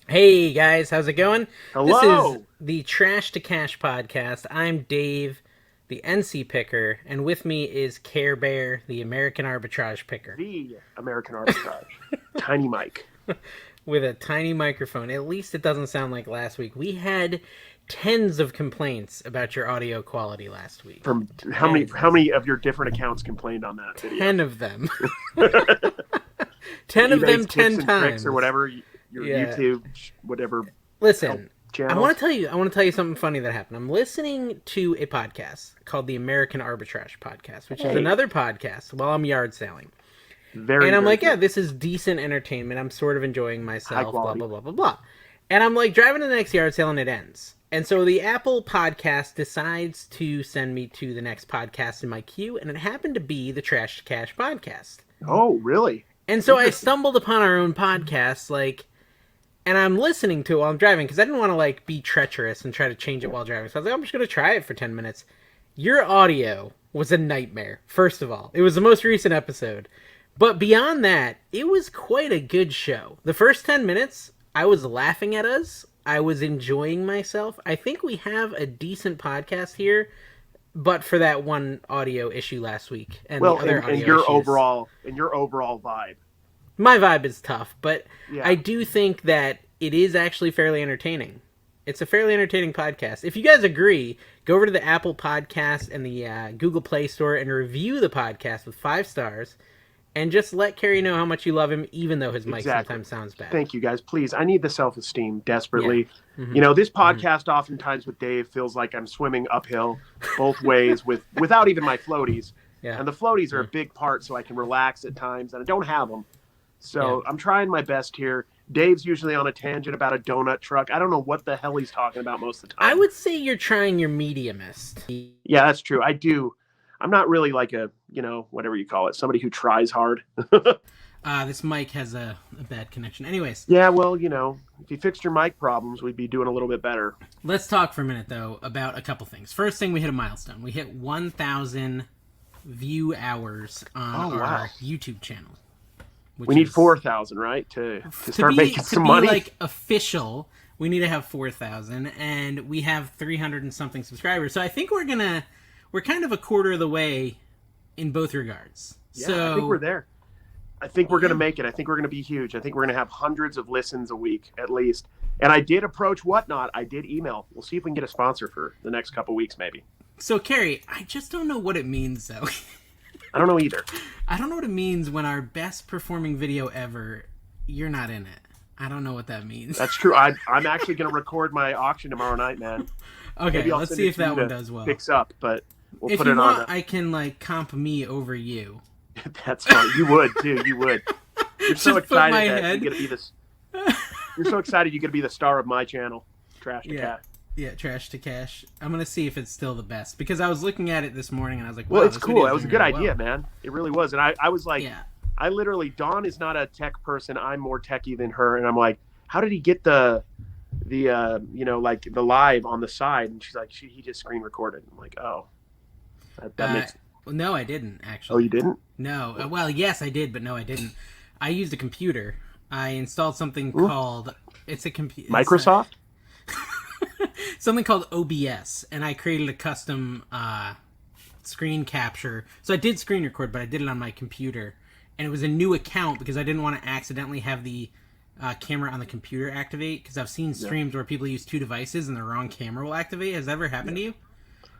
Hey guys, how's it going? This is Hello, the Trash to Cash podcast. I'm Dave, the NC picker, and with me is Care Bear, the American arbitrage picker, the American Arbitrage. Tiny Mike. with a tiny microphone. At least it doesn't sound like last week. We had tens of complaints about your audio quality last week. From how many Tens. how many of your different accounts complained on that video? 10 of them. 10 of them eBay's 10 tips and times. tricks or whatever, your Yeah. YouTube whatever help Listen, I channels. want to tell you. I want to tell you something funny that happened. I'm listening to a podcast called the American Arbitrage Podcast, which is Hey. another podcast while I'm yard selling. Very And I'm very like, yeah, good. this is decent entertainment. I'm sort of enjoying High myself. Blah quality. blah blah blah blah. And I'm like driving to the next yard sale and it ends. And so the Apple podcast decides to send me to the next podcast in my queue, and it happened to be the Trash to Cash podcast. Oh, really? And so I Interesting. stumbled upon our own podcast, and I'm listening to it while I'm driving because I didn't want to be treacherous and try to change it while driving. So I was like, I'm just gonna try it for 10 minutes. Your audio was a nightmare. First of all, it was the most recent episode, but beyond that, it was quite a good show. The first 10 minutes, I was laughing at us. I was enjoying myself. I think we have a decent podcast here, but for that one audio issue last week and Well, the other and audio your issues. overall vibe. My vibe is tough, but Yeah. I do think that it is actually fairly entertaining. It's a fairly entertaining podcast. If you guys agree, go over to the Apple Podcast and the Google Play Store and review the podcast with 5 stars, and just let Kerry know how much you love him, even though his mic Exactly. sometimes sounds bad. Thank you guys. Please, I need the self-esteem desperately. Yeah. Mhm. You know, this podcast oftentimes with Dave feels like I'm swimming uphill both ways without even my floaties. Yeah. And the floaties are a big part so I can relax at times, and I don't have them. So I'm trying my best here. Dave's usually on a tangent about a donut truck. I don't know what the hell he's talking about most of the time. I would say you're trying your mediumist. Yeah, that's true. I do. I'm not really like a, whatever you call it, somebody who tries hard. This mic has a bad connection. Anyways, Yeah, well, if you fixed your mic problems, we'd be doing a little bit better. let's talk for a minute, though, about a couple things. First thing, we hit a milestone. We hit 1,000 view hours on Oh, our wow. YouTube channel. We need 4,000, right, to start making some be money. official, we need to have 4,000, and we have 300 and something subscribers. So I think we're kind of a quarter of the way in both regards. Yeah, So I think we're there. I think we're going to make it. I think we're going to be huge. I think we're going to have hundreds of listens a week at least. And I did approach Whatnot. I did email. We'll see if we can get a sponsor for the next couple weeks, maybe. So Carrie, I just don't know what it means though. I don't know either. I don't know what it means when our best performing video ever, you're not in it. I don't know what that means. That's true. I'm actually going to record my auction tomorrow night, man. Okay, Maybe I'll let's send see it if to you that one to does well. Fix up, but we'll If put you it want, on. I can comp me over you. That's fine. You would too. You would. You're so Just put excited my that head. you're going to be this. You're so excited you're going to be the star of my channel, Trash to Yeah. Cat. Yeah, Trash to Cash. I'm gonna see if it's still the best because I was looking at it this morning and I was like, Well, wow, it's this cool. video's That was a doing good really idea, well. man. It really was. And I was like, Yeah. I literally, Dawn is not a tech person. I'm more techie than her. And I'm like, how did he get the live on the side? And she's like, he just screen recorded. I'm like, oh, that makes. Well, no, I didn't Oh, actually. you didn't? No. Well, yes, I did, but no, I didn't. I used a computer. I installed something called it's a computer. Microsoft? Something called OBS, and I created a custom screen capture. So I did screen record, but I did it on my computer, and it was a new account because I didn't want to accidentally have the camera on the computer activate. Because I've seen streams where people use two devices and the wrong camera will activate. Has that ever happened to you?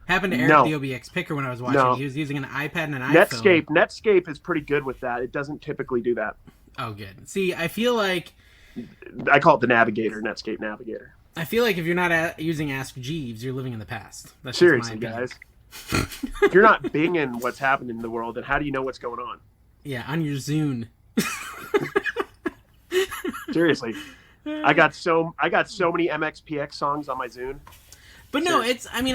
Happened to Eric No. the OBX picker when I was watching. No. He was using an iPad and an iPhone. Netscape is pretty good with that. It doesn't typically do that. Oh, good. See, I feel like I call it the Navigator, Netscape Navigator. if you're not using Ask Jeeves, you're living in the past. That's just Seriously, my opinion. guys. If you're not binging what's happening in the world, then how do you know what's going on? Yeah, on your Zune. Seriously. I got so many MXPX songs on my Zune. But no, I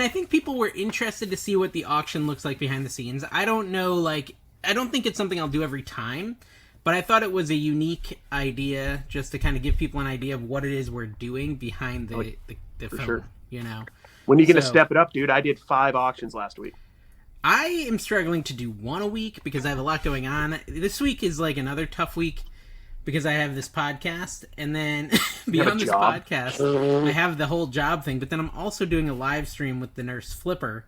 think people were interested to see what the auction looks like behind the scenes. I don't know, I don't think it's something I'll do every time, but I thought it was a unique idea just to kind of give people an idea of what it is we're doing behind the film, sure. When are you going to step it up, dude? I did 5 auctions last week. I am struggling to do one a week because I have a lot going on. This week is another tough week because I have this podcast, and then You have a beyond this job? podcast, I have the whole job thing. But then I'm also doing a live stream with the nurse Flipper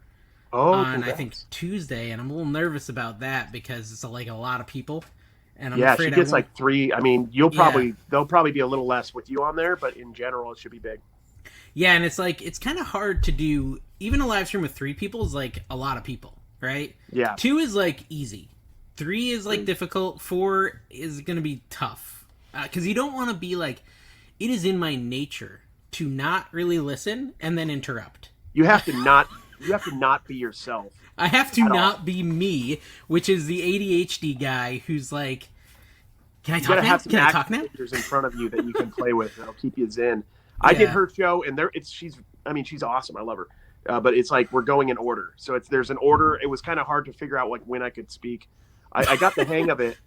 on I congrats. think Tuesday, and I'm a little nervous about that because it's like a lot of people, and I'm Yeah, afraid she I gets won't. like 3. I mean, they'll probably be a little less with you on there, but in general, it should be big. Yeah, and it's like it's kind of hard to do. Even a live stream with 3 people is like a lot of people, right? Yeah. 2 is like easy. 3 is like difficult. 4 is gonna be tough because you don't want to be like. It is in my nature to not really listen and then interrupt. You have to not. You have to not be yourself. I have to At all. not be me, which is the ADHD guy who's like, "Can I You talk gotta now? have some Can I talk action now?" figures in front of you that you can play with. That'll keep you zen. I did Yeah. her show, and she's awesome. I love her. But it's like we're going in order. So there's an order. It was kind of hard to figure out like when I could speak. I got the hang of it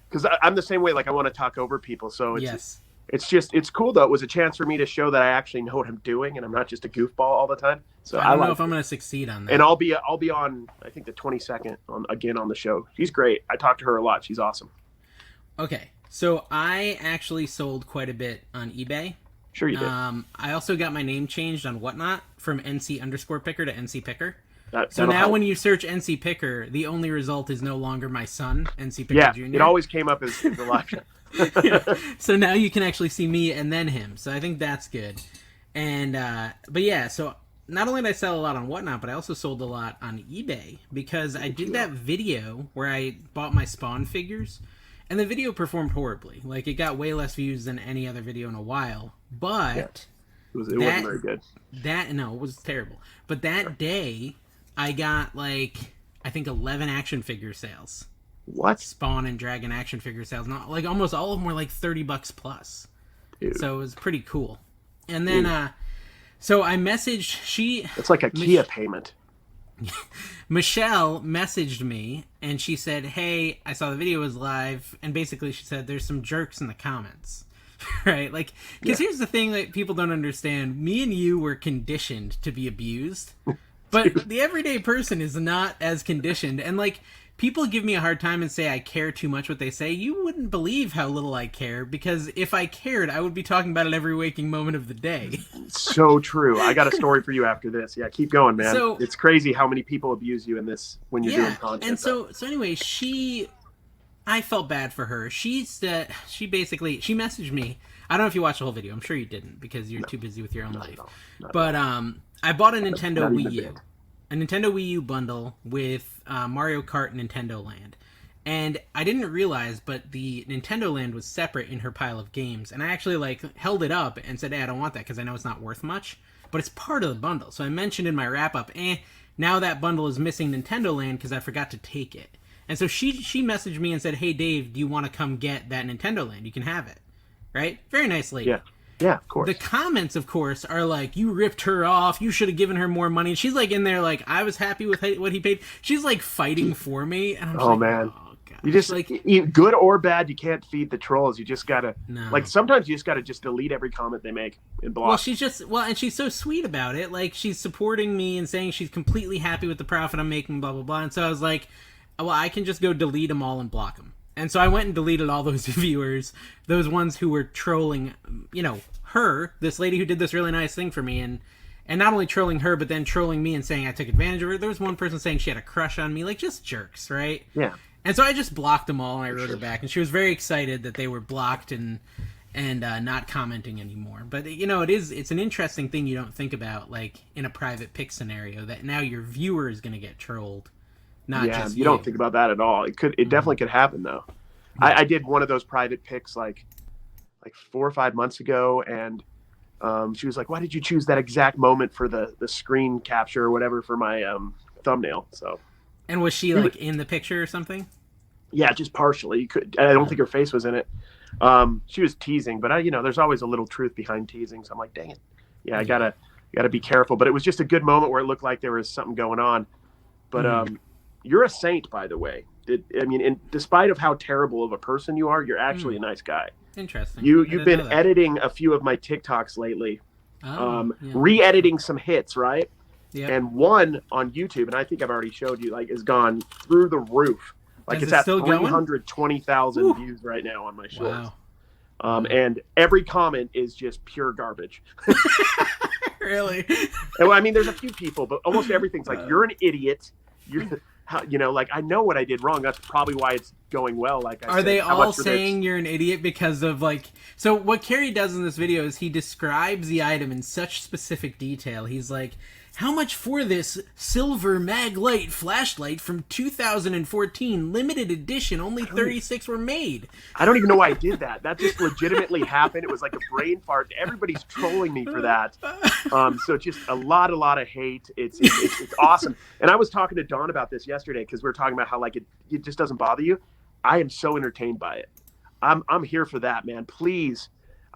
because I'm the same way. Like I want to talk over people. So Yes. it's cool though. It was a chance for me to show that I actually know what I'm doing and I'm not just a goofball all the time. So I don't know like if I'm it. going to succeed on that. And I'll be on I think the 22nd on the show. She's great. I talked to her a lot. She's awesome. Okay, so I actually sold quite a bit on eBay. Sure you did. I also got my name changed on Whatnot from NC_Picker to NC Picker. So That'll now help. when you search NC Picker, the only result is no longer my son, NC Picker Yeah, Jr. it always came up as the last. So now you can actually see me and then him. So I think that's good. And but yeah, so not only did I sell a lot on Whatnot, but I also sold a lot on eBay because I did that video where I bought my Spawn figures, and the video performed horribly. Like it got way less views than any other video in a while. But It wasn't very good. it was terrible. But that day, I got like I think 11 action figure sales. What? Spawn and Dragon action figure sales. Not like almost all of them were like $30 plus. Dude. So it was pretty cool. And then so I messaged It's like a Kia payment. Michelle messaged me and she said, "Hey, I saw the video was live," and basically she said there's some jerks in the comments. Right? Like cuz here's the thing that people don't understand. Me and you were conditioned to be abused. But the everyday person is not as conditioned. And like people give me a hard time and say I care too much what they say. You wouldn't believe how little I care, because if I cared, I would be talking about it every waking moment of the day. So true. I got a story for you after this. Yeah, keep going, man. So- it's crazy how many people abuse you in this when you're doing content. And so anyway, I felt bad for her. She messaged me. I don't know if you watched the whole video. I'm sure you didn't because you're too busy with your own life. But I bought a Nintendo Wii U. A Nintendo Wii U bundle with Mario Kart and Nintendo Land. And I didn't realize, but the Nintendo Land was separate in her pile of games. And I actually held it up and said, "Hey, I don't want that because I know it's not worth much. But it's part of the bundle." So I mentioned in my wrap-up, now that bundle is missing Nintendo Land because I forgot to take it. And so she messaged me and said, "Hey, Dave, do you want to come get that Nintendo Land? You can have it." Right? Very nice lady. Yeah. Yeah, of course. The comments, of course, are like, "You ripped her off. You should have given her more money." She's like in there like, "I was happy with what he paid." She's like fighting for me. And I'm just like, man. oh, God. You just like, good or bad, you can't feed the trolls. You just gotta No. sometimes you just gotta delete every comment they make and block. well, and she's so sweet about it. Like, she's supporting me and saying she's completely happy with the profit I'm making, blah, blah, blah. And so I was like, well, I can just go delete them all and block them. And so I went and deleted all those viewers, those ones who were trolling, her, this lady who did this really nice thing for me, and not only trolling her, but then trolling me and saying I took advantage of her. There was one person saying she had a crush on me, like just jerks, right? Yeah. And so I just blocked them all, and I wrote her back, and she was very excited that they were blocked and not commenting anymore. But it's an interesting thing you don't think about, like in a private pick scenario, that now your viewer is going to get trolled, not just you don't think about that at all. It definitely could happen though. I did one of those private picks like 4 or 5 months ago, and she was like, "Why did you choose that exact moment for the screen capture or whatever for my thumbnail?" So. And was she like in the picture or something? Yeah, just partially. I don't think her face was in it. She was teasing, but there's always a little truth behind teasing. So I'm like, dang it. Yeah, I gotta be careful. But it was just a good moment where it looked like there was something going on. But you're a saint, by the way. Despite of how terrible of a person you are, you're actually a nice guy. Interesting. You've been editing a few of my TikToks lately, re-editing some hits, right? Yeah. And one on YouTube, and I think I've already showed you, has gone through the roof. Is It's it at still going? 320,000 views right now on my shorts. Wow. And every comment is just pure garbage. Really? And, I mean, there's a few people, but almost everything's like, you're an idiot. Like, I know what I did wrong. That's probably why it's going well. Like, are they all saying you're an idiot because of like? So what Carrie does in this video is he describes the item in such specific detail. He's like, how much for this silver mag light flashlight from 2014 limited edition? Only 36 were made. I don't even know why I did that. That just legitimately happened. It was like a brain fart. Everybody's trolling me for that. So just a lot of hate. It's awesome. And I was talking to Dawn about this yesterday because we were talking about how like it just doesn't bother you. I am so entertained by it. I'm here for that, man. Please.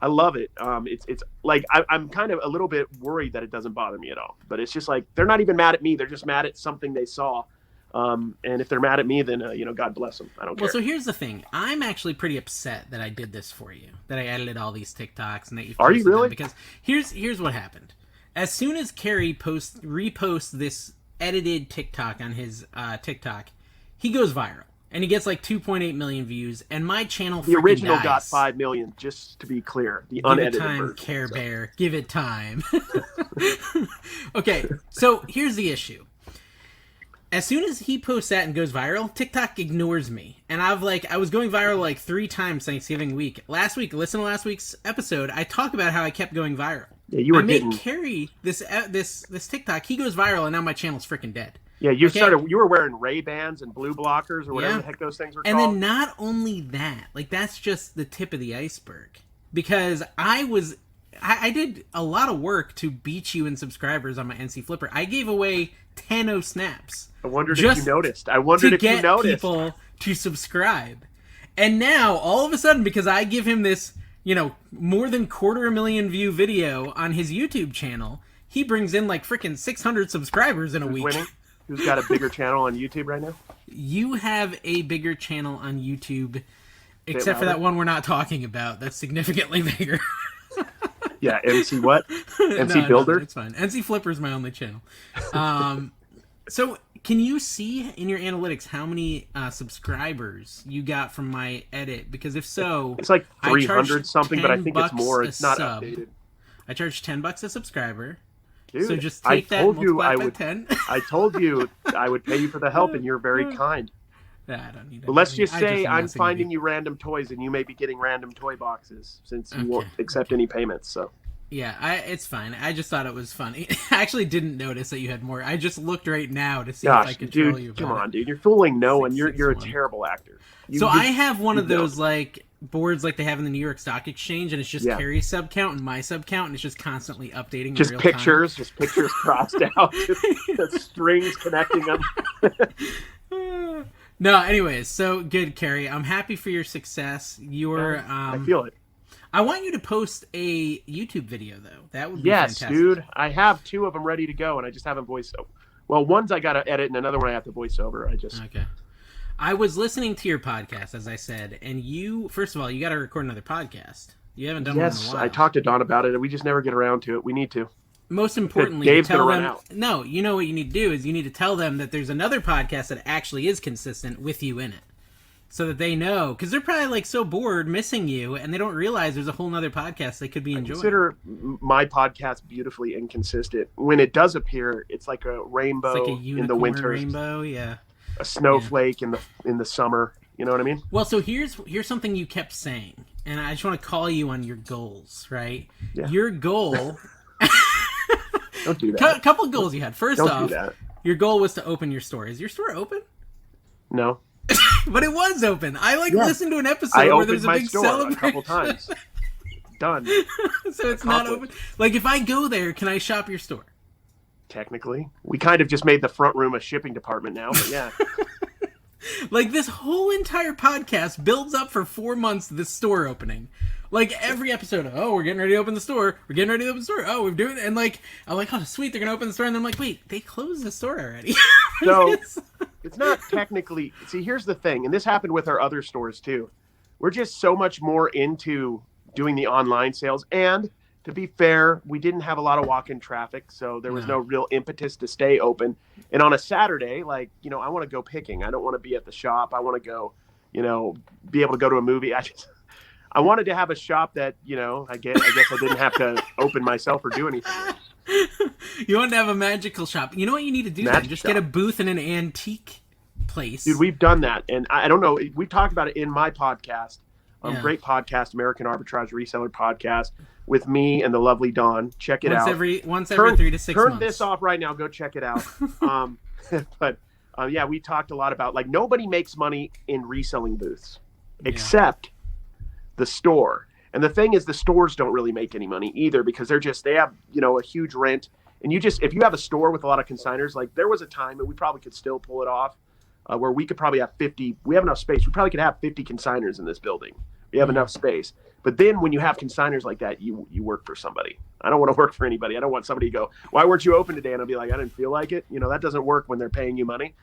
I love it. It's like I'm kind of a little bit worried that it doesn't bother me at all. But it's just like they're not even mad at me. They're just mad at something they saw. And if they're mad at me, then God bless them. I don't care. Well, so here's the thing. I'm actually pretty upset that I did this for you. That I edited all these TikToks and that you. Are you really? Because here's what happened. As soon as Carrie reposts this edited TikTok on his TikTok, he goes viral. And he gets like 2.8 million views, and my channel the original dies. got 5 million. Just to be clear, the Give unedited it time, version. Care Bear. Give it time. Okay, so here's the issue. As soon as he posts that and goes viral, TikTok ignores me, and I was going viral like 3 times Thanksgiving week. Last week, listen to last week's episode. I talk about how I kept going viral. Yeah, you were. I made Carrie this TikTok. He goes viral, and now my channel's freaking dead. Yeah, you were wearing Ray-Bans and blue blockers or whatever the heck those things were called. And then not only that, like that's just the tip of the iceberg. Because I did a lot of work to beat you in subscribers on my NC Flipper. I gave away 10 snaps. I wondered if you noticed. To get people to subscribe. And now, all of a sudden, because I give him this, more than 250,000 view video on his YouTube channel, he brings in like freaking 600 subscribers in a week. Winning? Who's got a bigger channel on YouTube right now? You have a bigger channel on YouTube, except for that one we're not talking about. That's significantly bigger. Yeah, NC what? NC Builder? No, it's fine. NC Flipper is my only channel. So, can you see in your analytics how many subscribers you got from my edit? Because if so, it's like 300 something, but I think it's more. It's not updated. I charge $10 a subscriber. Dude, so just take that and multiply by 10. I told you I would pay you for the help, and you're very kind. I don't need it. But let's just say I'm finding you random toys, and you may be getting random toy boxes since you won't accept any payments. So yeah, it's fine. I just thought it was funny. I actually didn't notice that you had more. I just looked right now to see if I could tell you about come on, dude. You're fooling no one. You're a terrible actor. I have one of those like boards like they have in the New York Stock Exchange, and it's just Carrie's sub count and my sub count, and it's just constantly updating. Just pictures crossed out, just the strings connecting them. No, anyways, so good, Carrie. I'm happy for your success. I feel it. I want you to post a YouTube video though. That would be fantastic. Dude. I have 2 of them ready to go, and I just haven't voiced over. Well, one's I got to edit, and another one I have to voice over. Okay. I was listening to your podcast, as I said, and first of all, you got to record another podcast. You haven't done one in a while. I talked to Dawn about it, and we just never get around to it. We need to. Most importantly, Dave's gonna run out. No, you know what you need to do is you need to tell them that there's another podcast that actually is consistent with you in it. So that they know, because they're probably like so bored missing you, and they don't realize there's a whole nother podcast they could be enjoying. I consider my podcast beautifully inconsistent. When it does appear, it's like a rainbow it's like a in the winter, rainbow, yeah. A snowflake in the summer. You know what I mean? Well, so here's something you kept saying, and I just want to call you on your goals, right? Yeah. Your goal. Don't do that. A couple of goals you had. First off, do that. Your goal was to open your store. Is your store open? No. But it was open. I listened to an episode where there's a big celebration. A couple times. Done. So it's not open. Like if I go there, can I shop your store? Technically, we kind of just made the front room a shipping department now, but yeah. Like this whole entire podcast builds up for 4 months this store opening. Like every episode, we're getting ready to open the store. We're getting ready to open the store. Oh, we're doing it. And like, I'm like, oh, sweet, they're going to open the store. And then I'm like, wait, they closed the store already. So it's not technically, see, here's the thing. And this happened with our other stores too. We're just so much more into doing the online sales. And to be fair, we didn't have a lot of walk-in traffic. So there was no real impetus to stay open. And on a Saturday, like, I want to go picking. I don't want to be at the shop. I want to go, be able to go to a movie. I wanted to have a shop that, I guess I didn't have to open myself or do anything. You want to have a magical shop. You know what you need to do then? Just get a booth in an antique place. Dude, we've done that. And I don't know. We talked about it in my podcast. Great podcast, American Arbitrage Reseller Podcast, with me and the lovely Dawn. Check it out. Once every 3 to 6 months. Turn this off right now. Go check it out. But yeah, we talked a lot about, like, nobody makes money in reselling booths except the store. And the thing is, the stores don't really make any money either, because they have, a huge rent. And if you have a store with a lot of consigners, like there was a time, and we probably could still pull it off, where we could probably have 50, we have enough space. We probably could have 50 consigners in this building. We have enough space. But then when you have consigners like that, you work for somebody. I don't want to work for anybody. I don't want somebody to go, why weren't you open today? And I'll be like, I didn't feel like it. That doesn't work when they're paying you money.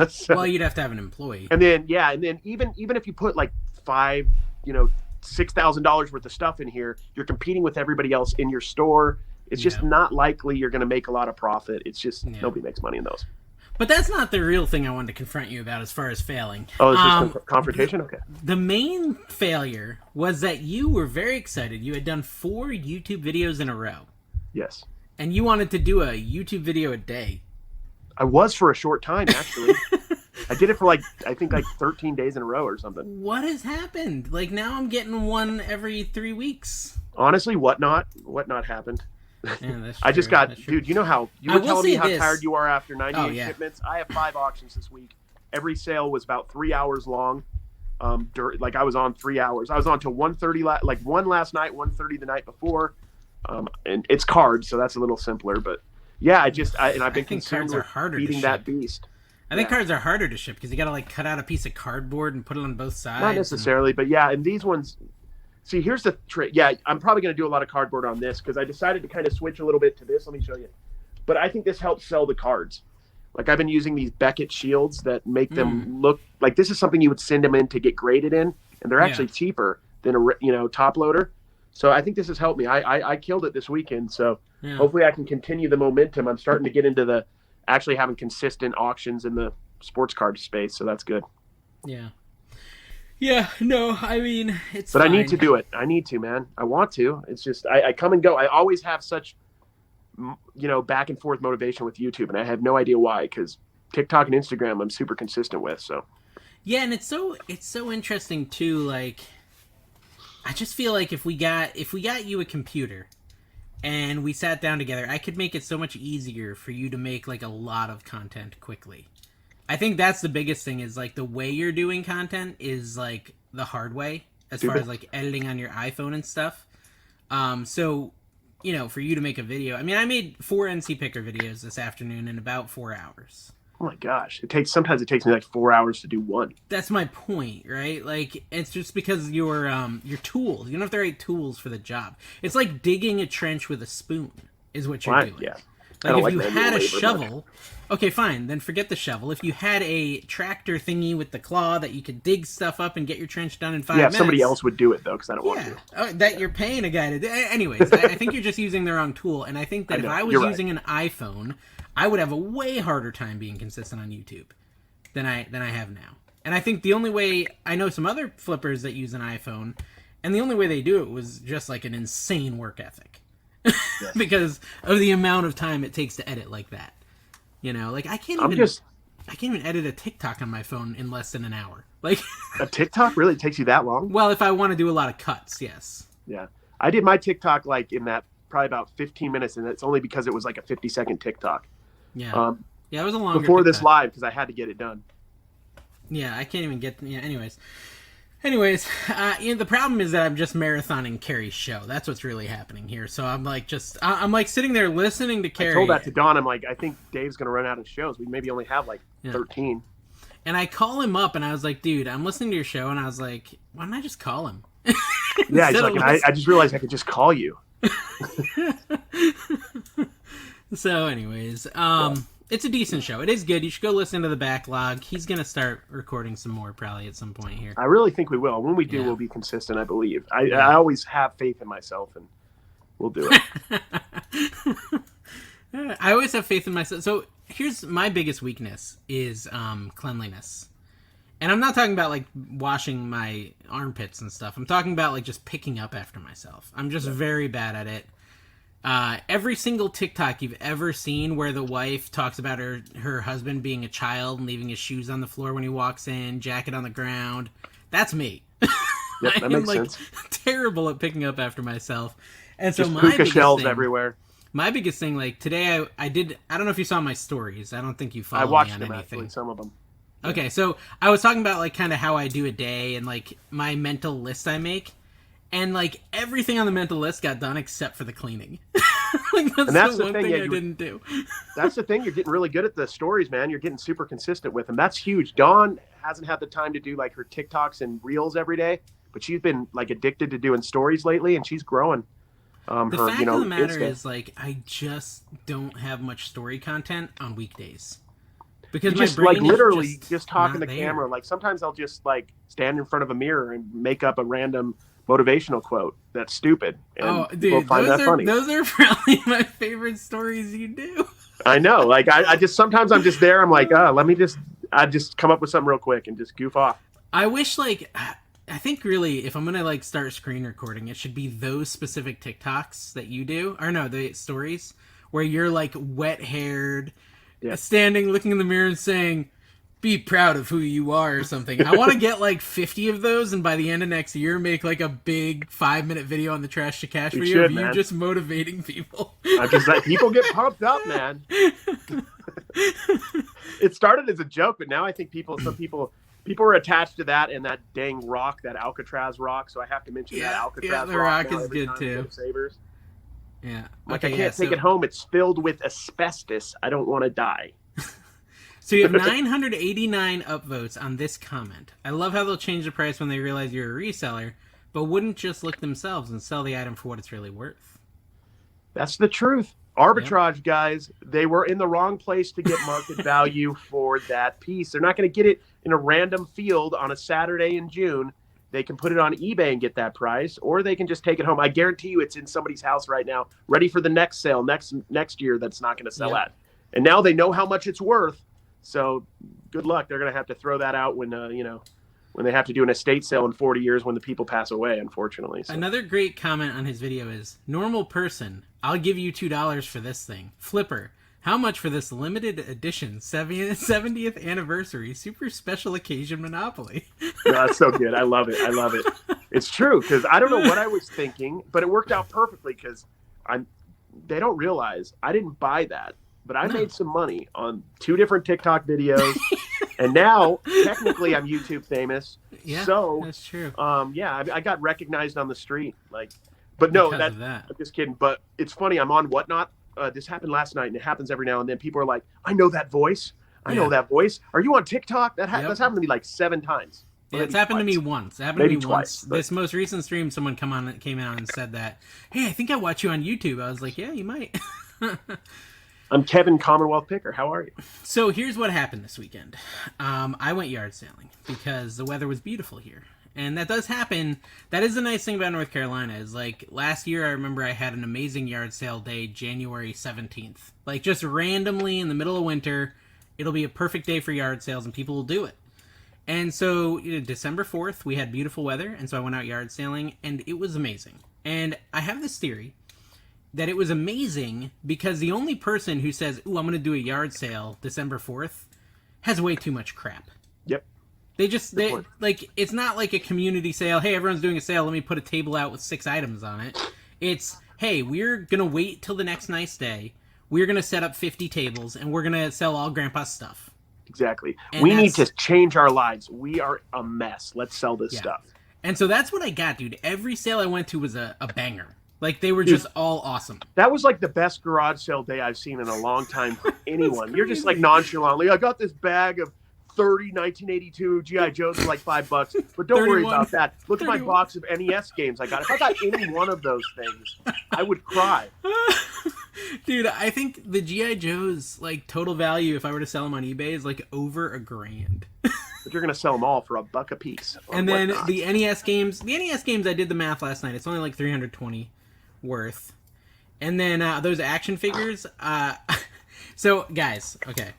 So, well, you'd have to have an employee. And then, even if you put like $6,000 worth of stuff in here, you're competing with everybody else in your store. It's just not likely you're going to make a lot of profit. It's just nobody makes money in those. But that's not the real thing I wanted to confront you about as far as failing. Oh, it's just confrontation? Okay. The main failure was that you were very excited. You had done 4 YouTube videos in a row. Yes. And you wanted to do a YouTube video a day. I was for a short time, actually. I did it for I think 13 days in a row or something. What has happened? Like, now I'm getting one every 3 weeks. Honestly, what not happened. Yeah, that's true. I just got, dude, you were telling me how tired you are after 98 shipments. I have 5 auctions this week. Every sale was about 3 hours long. I was on 3 hours. I was on till 1:30, one last night, 1:30 the night before. And it's cards, so that's a little simpler. But yeah, I've been consumed with beating that beast. I think cards are harder to ship because you got to cut out a piece of cardboard and put it on both sides. Not necessarily, but yeah, and these ones. See, here's the trick. Yeah, I'm probably going to do a lot of cardboard on this because I decided to kind of switch a little bit to this. Let me show you. But I think this helps sell the cards. Like, I've been using these Beckett shields that make them look like this is something you would send them in to get graded in, and they're actually cheaper than a top loader. So I think this has helped me. I killed it this weekend, so hopefully I can continue the momentum. I'm starting to get into the actually having consistent auctions in the sports card space, so that's good. Yeah. Yeah, no, I mean, it's But fine. I need to do it. I need to, man. I want to. It's just, I come and go. I always have such, back and forth motivation with YouTube, and I have no idea why, because TikTok and Instagram I'm super consistent with, so. Yeah, and it's so interesting, too, like, I just feel like if we got you a computer, and we sat down together, I could make it so much easier for you to make, a lot of content quickly. I think that's the biggest thing is the way you're doing content is the hard way as far as editing on your iPhone and stuff. So, for you to make a video, I mean, I made 4 NC Picker videos this afternoon in about 4 hours. Oh my gosh. Sometimes it takes me 4 hours to do one. That's my point, right? It's just because your tools, you don't have the right tools for the job. It's like digging a trench with a spoon is what you're doing. Yeah. If you had a shovel, okay, fine, then forget the shovel. If you had a tractor thingy with the claw that you could dig stuff up and get your trench done in 5 minutes. Yeah, somebody else would do it, though, because I don't want to. That you're paying a guy to do. Anyways, I think you're just using the wrong tool, and I think that if I was using an iPhone, I would have a way harder time being consistent on YouTube than I have now. And I think the only way, I know some other flippers that use an iPhone, and the only way they do it was just an insane work ethic. Because of the amount of time it takes to edit like that. I can't even edit a TikTok on my phone in less than an hour. A TikTok really takes you that long? Well, if I want to do a lot of cuts, yes. Yeah. I did my TikTok in that probably about 15 minutes, and it's only because it was a 50-second TikTok. Yeah. It was a longer before TikTok. This live because I had to get it done. Yeah, I can't even get anyways, the problem is that I'm just marathoning Carrie's show. That's what's really happening here. So I'm I'm sitting there listening to Carrie. I told that to Don. I'm I think Dave's going to run out of shows. We maybe only have 13. And I call him up and I was like, dude, I'm listening to your show. And I was like, why don't I just call him? Yeah, he's I just realized I could just call you. So anyways, it's a decent show. It is good. You should go listen to the backlog. He's going to start recording some more probably at some point here. I really think we will. When we do, we'll be consistent, I believe. I always have faith in myself, and we'll do it. I always have faith in myself. So here's my biggest weakness is cleanliness. And I'm not talking about like washing my armpits and stuff. I'm talking about like just picking up after myself. I'm just very bad at it. Every single TikTok you've ever seen where the wife talks about her husband being a child and leaving his shoes on the floor when he walks in, jacket on the ground, that's me. Yep, that makes sense. Terrible at picking up after myself. And so Just my puka biggest shells thing, everywhere. my biggest thing, like today I don't know if you saw my stories. I don't think you follow I watched me on them anything. actually, some of them. Okay, so I was talking about like kind of how I do a day and like my mental list I make. And like everything on the mental list got done except for the cleaning. Like that's the one thing I didn't do. That's the thing. You're getting really good at the stories, man. You're getting super consistent with them. That's huge. Dawn hasn't had the time to do like her TikToks and reels every day, but she's been like addicted to doing stories lately, and she's growing. The fact of the matter is, like, I just don't have much story content on weekdays because just my brain like literally is just talking to the camera. Like sometimes I'll just like stand in front of a mirror and make up a random motivational quote that's stupid, and dude, find that funny. Those are probably my favorite stories you do. I know. Like I just sometimes I'm just there. I'm like, I just come up with something real quick and just goof off. I wish like. I think really, if I'm gonna like start screen recording, it should be those specific TikToks that you do, or no, the stories where you're like wet-haired, standing, looking in the mirror, and saying, "Be proud of who you are" or something. I want to get like 50 of those, and by the end of next year, make like a big 5-minute video on the Trash to Cash video of you just motivating people. I just like people get pumped up, man. It started as a joke, but now I think some people are attached to that and that dang rock, that Alcatraz rock. So I have to mention that Alcatraz rock. Yeah, the rock is good too. Sabers. Yeah. Like I can't take it home. It's filled with asbestos. I don't want to die. So you have 989 upvotes on this comment. I love how they'll change the price when they realize you're a reseller, but wouldn't just look themselves and sell the item for what it's really worth. That's the truth. Arbitrage guys, they were in the wrong place to get market value for that piece. They're not going to get it in a random field on a Saturday in June. They can put it on eBay and get that price, or they can just take it home. I guarantee you it's in somebody's house right now, ready for the next sale next year that's not going to sell at. And now they know how much it's worth. So good luck. They're going to have to throw that out when when they have to do an estate sale in 40 years when the people pass away, unfortunately. So. Another great comment on his video is, normal person, I'll give you $2 for this thing. Flipper, how much for this limited edition 70th anniversary super special occasion Monopoly? No, that's so good. I love it. It's true, because I don't know what I was thinking, but it worked out perfectly because they don't realize I didn't buy that, but I made some money on 2 different TikTok videos. And now, technically, I'm YouTube famous. Yeah, so that's true. I got recognized on the street. But no, that. I'm just kidding. But it's funny. I'm on Whatnot. This happened last night, and it happens every now and then. People are like, "I know that voice. I know that voice. Are you on TikTok?" That's happened to me like 7 times. Yeah, it's happened to me once. It happened to me once. This most recent stream, someone came out and said that, "Hey, I think I watch you on YouTube." I was like, "Yeah, you might." I'm Kevin Commonwealth Picker. How are you? So here's what happened this weekend. I went yard sailing because the weather was beautiful here. And that does happen. That is the nice thing about North Carolina is like last year I remember I had an amazing yard sale day, January 17th. Like just randomly in the middle of winter, it'll be a perfect day for yard sales and people will do it. And so December 4th, we had beautiful weather. And so I went out yard sailing and it was amazing. And I have this theory that it was amazing because the only person who says, "Ooh, I'm going to do a yard sale December 4th," has way too much crap. Yep. It's not like a community sale. Hey, everyone's doing a sale. Let me put a table out with 6 items on it. It's, hey, we're going to wait till the next nice day. We're going to set up 50 tables and we're going to sell all Grandpa's stuff. Exactly. And we need to change our lives. We are a mess. Let's sell this stuff. And so that's what I got, dude. Every sale I went to was a banger. Like, they were just all awesome. That was like the best garage sale day I've seen in a long time for anyone. You're just like nonchalantly, I got this bag of 30 1982 G.I. Joes for like $5, but don't 31. Worry about that. Look 31. At my box of NES games I got. If I got any one of those things, I would cry. Dude, I think the G.I. Joes, like, total value, if I were to sell them on eBay, is like over $1,000. But you're going to sell them all for $1 a piece. And then the NES games, I did the math last night. It's only like $320 worth. And then those action figures. So, guys, okay.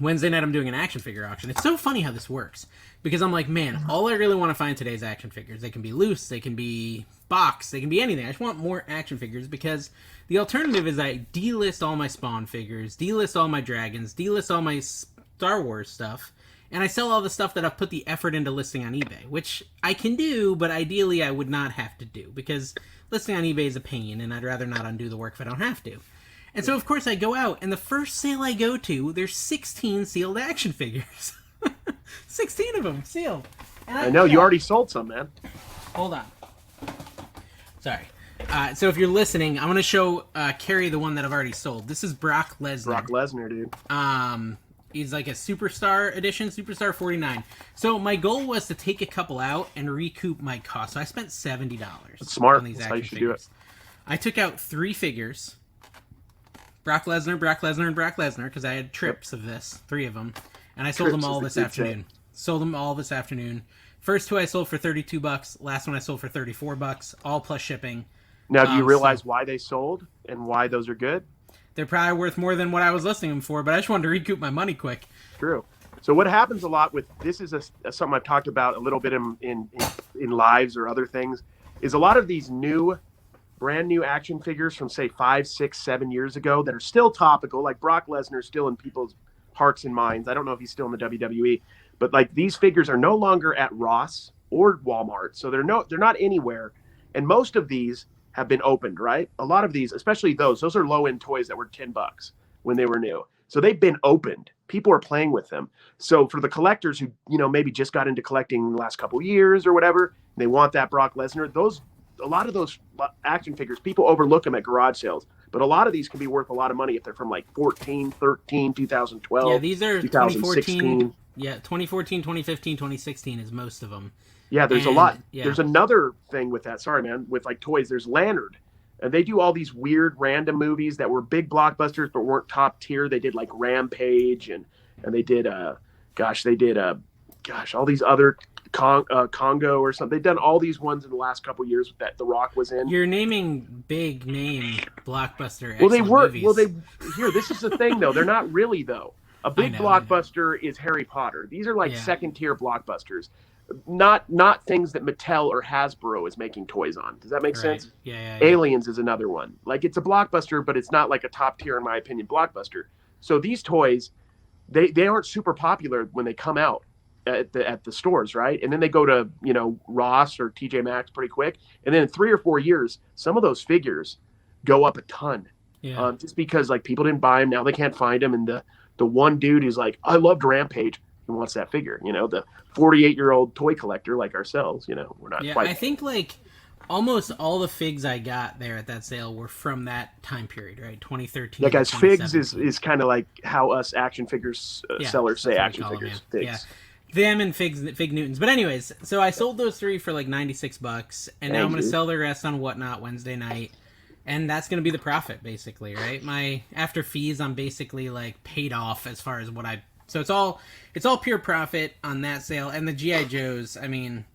Wednesday night I'm doing an action figure auction. It's so funny how this works. Because I'm like, man, all I really want to find today is action figures. They can be loose, they can be boxed, they can be anything. I just want more action figures because the alternative is I delist all my Spawn figures, delist all my dragons, delist all my Star Wars stuff, and I sell all the stuff that I've put the effort into listing on eBay, which I can do, but ideally I would not have to do because listing on eBay is a pain, and I'd rather not undo the work if I don't have to. And so, of course, I go out, and the first sale I go to, there's 16 sealed action figures. 16 of them sealed. And I know, you already sold some, man. Hold on. Sorry. So if you're listening, I'm going to show Carrie the one that I've already sold. This is Brock Lesnar. Brock Lesnar, dude. He's like a Superstar edition, Superstar 49. So my goal was to take a couple out and recoup my cost. So I spent $70 That's smart. on these That's how you action should figures. do it. I took out 3 figures. Brock Lesnar, and Brock Lesnar, because I had trips of this, 3 of them. And I sold them all this afternoon. Sold them all this afternoon. First 2 I sold for $32. Last one I sold for $34, all plus shipping. Now, do you realize why they sold and why those are good? They're probably worth more than what I was listing them for, but I just wanted to recoup my money quick. True. So what happens a lot with this is something I've talked about a little bit in lives or other things, is a lot of these brand new action figures from say 5, 6, 7 years ago that are still topical, like Brock Lesnar, still in people's hearts and minds. I don't know if he's still in the WWE, but like these figures are no longer at Ross or Walmart, so they're not anywhere. And most of these have been opened, right? A lot of these, especially those are low-end toys that were $10 when they were new. So they've been opened. People are playing with them. So for the collectors who, maybe just got into collecting in the last couple of years or whatever, they want that Brock Lesnar, a lot of those action figures, people overlook them at garage sales. But a lot of these can be worth a lot of money if they're from like 14, 13, 2012, yeah, these are 2016. 2014. Yeah, 2014, 2015, 2016 is most of them. Yeah, there's a lot. Yeah. There's another thing with that. Sorry, man. With like toys, there's Lanyard. And they do all these weird random movies that were big blockbusters but weren't top tier. They did like Rampage and they did all these other Congo or something. They've done all these ones in the last couple of years that The Rock was in. You're naming big name blockbuster. Well, they were. Movies. Well, this is the thing though. They're not really though. A big blockbuster is Harry Potter. These are like second tier blockbusters. Not things that Mattel or Hasbro is making toys on. Does that make sense? Yeah. Aliens is another one. Like it's a blockbuster, but it's not like a top tier, in my opinion, blockbuster. So these toys, they aren't super popular when they come out at the stores, right? And then they go to Ross or TJ Maxx pretty quick, and then in 3 or 4 years, some of those figures go up a ton. Yeah. Just because like people didn't buy them, now they can't find them, and the one dude who's like, I loved Rampage, and wants that figure. The 48-year-old toy collector like ourselves, we're not quite. I think like almost all the figs I got there at that sale were from that time period, right? 2013. Yeah, guys, figs is kind of like how us action figures sellers say action figures. Them, figs. Them and Fig Newtons. But anyways, so I sold those 3 for like $96, and now I'm going to sell the rest on Whatnot Wednesday night. And that's going to be the profit, basically, right? My after fees, I'm basically like paid off as far as what I. So it's all pure profit on that sale. And the GI Joes, I mean,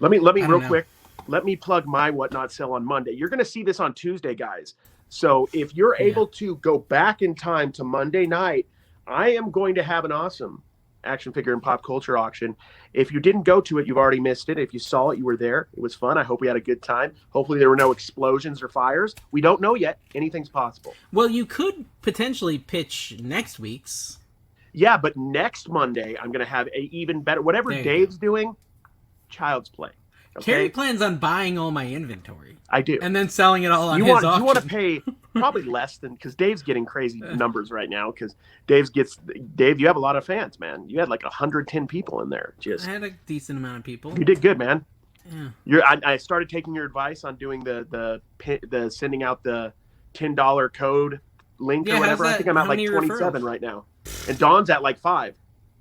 let me real quick. Let me plug my Whatnot sale on Monday. You're going to see this on Tuesday, guys. So if you're able to go back in time to Monday night, I am going to have an awesome action figure and pop culture auction. If you didn't go to it, you've already missed it. If you saw it, you were there. It was fun. I hope we had a good time. Hopefully there were no explosions or fires. We don't know yet. Anything's possible. Well, you could potentially pitch next week's. Yeah, but next Monday, I'm going to have a even better, whatever Dave's doing, child's play. Okay? Carrie plans on buying all my inventory. I do. And then selling it all on his auction. You want to pay probably less than, because Dave's getting crazy numbers right now, because Dave, you have a lot of fans, man. You had like 110 people in there. I had a decent amount of people. You did good, man. Yeah. I started taking your advice on doing the sending out the $10 code link or whatever. I think I'm at like 27 right now. And Dawn's at like 5.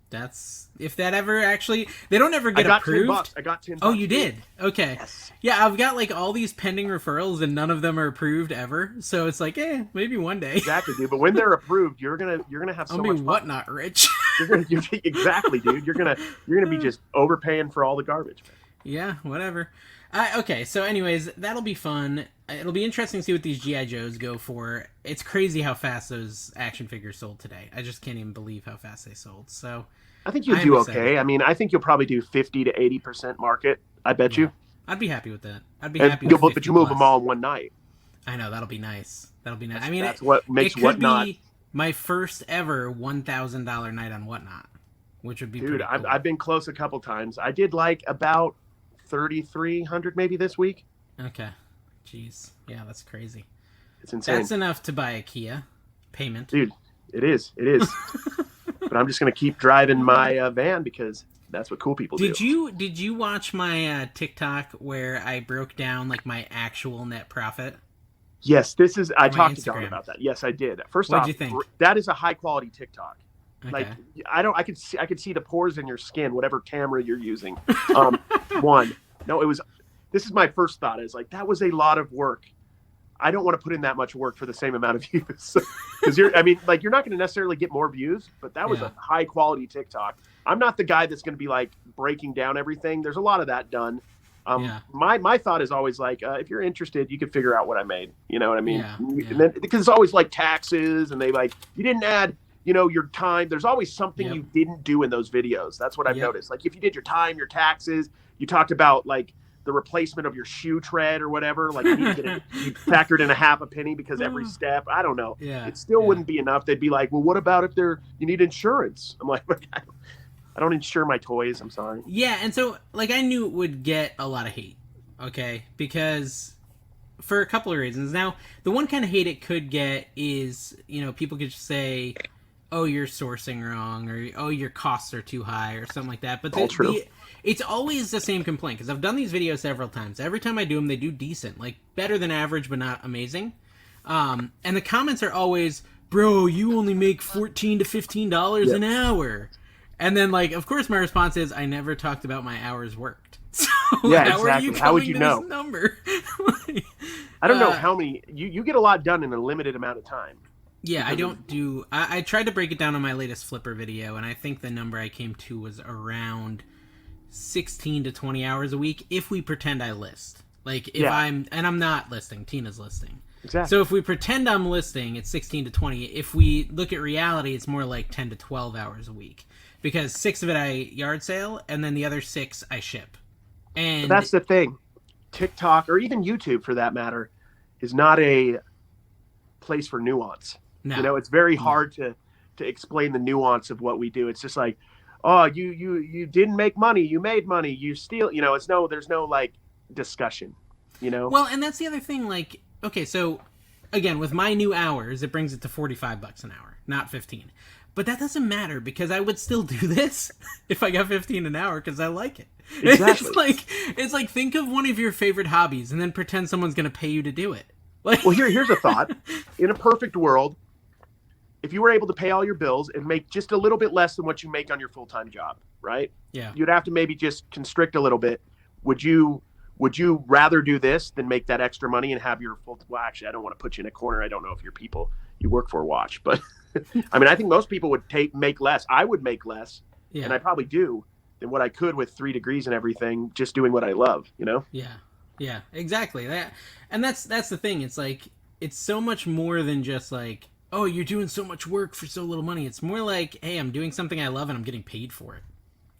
That's if that ever actually they don't ever get approved. I got $10. Oh, you did? Okay. Yes. Yeah, I've got like all these pending referrals and none of them are approved ever. So it's like, maybe one day. Exactly, dude. But when they're approved, you're gonna have so much fun. Whatnot rich. Exactly, dude. You're gonna be just overpaying for all the garbage, man. Yeah, whatever. Okay, so anyways, that'll be fun. it'll be interesting to see what these GI Joes go for. It's crazy how fast those action figures sold today. I just can't even believe how fast they sold. So I think you'll I'm do excited. okay. I mean, I think you'll probably do 50 to 80% market. I bet Yeah, you. I'd be happy with that. I'd be And happy with but 50 you move them plus. all in one night. I know that'll be nice. That'll be nice. That's, I mean, that's what makes it could Whatnot. be my first ever $1,000 night on Whatnot, which would be Dude, pretty cool. I've been close a couple times. I did like about 3,300 maybe this week. Okay, jeez, yeah, that's crazy. It's insane. That's enough to buy a Kia payment. Dude, it is. It is. But I'm just going to keep driving my van because that's what cool people do. Did you watch my TikTok where I broke down like my actual net profit? Yes, this is. I talked to Instagram. John about that. Yes, I did. First What'd off, you think? that is a high quality TikTok. Okay. Like I could see the pores in your skin, whatever camera you're using. This is my first thought is like, that was a lot of work. I don't want to put in that much work for the same amount of views. Because you're not going to necessarily get more views, but that was a high quality TikTok. I'm not the guy that's going to be like breaking down everything. There's a lot of that done. My thought is always like, if you're interested, you can figure out what I made. You know what I mean? Yeah. And then, because it's always like taxes and they like, you didn't add, your time. There's always something you didn't do in those videos. That's what I've noticed. Like if you did your time, your taxes, you talked about like the replacement of your shoe tread or whatever, like you factored in a half a penny because every step, I don't know. Yeah. It still wouldn't be enough. They'd be like, well, what about if you need insurance? I'm like, I don't insure my toys. I'm sorry. Yeah. And so like, I knew it would get a lot of hate. Okay. Because for a couple of reasons. Now, the one kind of hate it could get is, people could just say, oh, you're sourcing wrong, or oh, your costs are too high, or something like that. But it's always the same complaint, because I've done these videos several times. Every time I do them, they do decent, like better than average, but not amazing. And the comments are always, bro, you only make $14 to $15 an hour. And then, like, of course, my response is, I never talked about my hours worked. So how are you how would you know? This number? I don't know how many. You get a lot done in a limited amount of time. Yeah, I don't do... I tried to break it down on my latest Flipper video, and I think the number I came to was around 16 to 20 hours a week if we pretend I list. Like, if I'm... And I'm not listing. Tina's listing. Exactly. So if we pretend I'm listing, it's 16 to 20. If we look at reality, it's more like 10 to 12 hours a week. Because 6 of it I yard sale, and then the other 6 I ship. And but that's the thing. TikTok, or even YouTube for that matter, is not a place for nuance. No. It's very hard to explain the nuance of what we do. It's just like, oh, you didn't make money, you made money, you steal. There's no like discussion. Well, and that's the other thing. Like, okay, so again, with my new hours, it brings it to $45 an hour, not 15. But that doesn't matter because I would still do this if I got 15 an hour because I like it. Exactly. It's like think of one of your favorite hobbies and then pretend someone's going to pay you to do it. Well, here's a thought. In a perfect world, if you were able to pay all your bills and make just a little bit less than what you make on your full-time job, right? Yeah. You'd have to maybe just constrict a little bit. Would you rather do this than make that extra money and have your full... Well, actually, I don't want to put you in a corner. I don't know if your people you work for watch, but I mean, I think most people would make less. I would make less, and I probably do, than what I could with 3 degrees and everything, just doing what I love, Yeah, exactly. That's the thing. It's like, it's so much more than just like, oh, you're doing so much work for so little money. It's more like, hey, I'm doing something I love and I'm getting paid for it.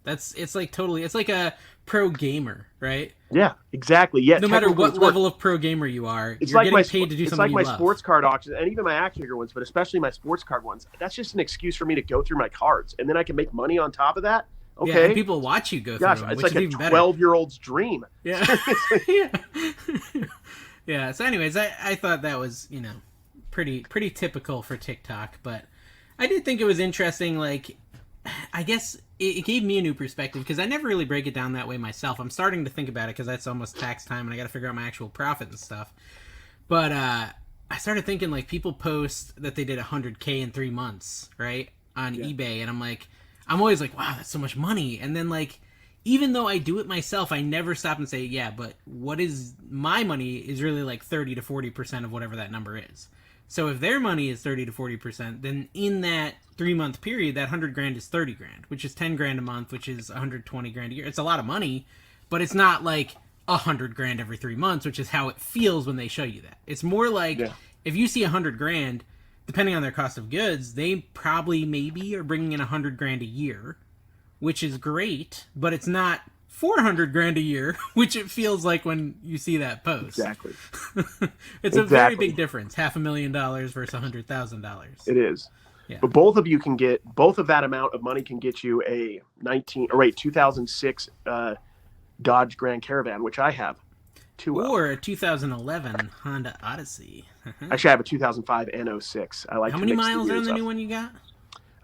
It's like a pro gamer, right? Yeah, exactly. Yeah. No matter what level of pro gamer you are, you're getting paid to do something you love. It's like my sports card auctions and even my action figure ones, but especially my sports card ones. That's just an excuse for me to go through my cards, and then I can make money on top of that. Okay. Yeah, and people watch you go through them, it's which like is a even 12-year-old's dream. Yeah. Yeah. So anyways, I thought that was, pretty typical for TikTok, but I did think it was interesting. Like, I guess it gave me a new perspective because I never really break it down that way myself. I'm starting to think about it because that's almost tax time and I got to figure out my actual profit and stuff. But I started thinking, like, people post that they did 100K in 3 months, right, on eBay, and I'm always like, wow, that's so much money. And then, like, even though I do it myself, I never stop and say, yeah, but what is my money is really like 30 to 40% of whatever that number is. So if their money is 30 to 40%, then in that 3-month period, that 100 grand is 30 grand, which is 10 grand a month, which is 120 grand a year. It's a lot of money, but it's not like 100 grand every 3 months, which is how it feels when they show you that. It's more like if you see 100 grand, depending on their cost of goods, they probably maybe are bringing in 100 grand a year, which is great, but it's not 400 grand a year, which it feels like when you see that post. Exactly. It's a very big difference. $500,000 versus $100,000. It is. Yeah. But both of that amount of money can get you a 2006 Dodge Grand Caravan, which I have two of. Or a 2011 Honda Odyssey. Actually, I have a 2005 N06. I like. How to many mix miles the are on years the up. new one you got?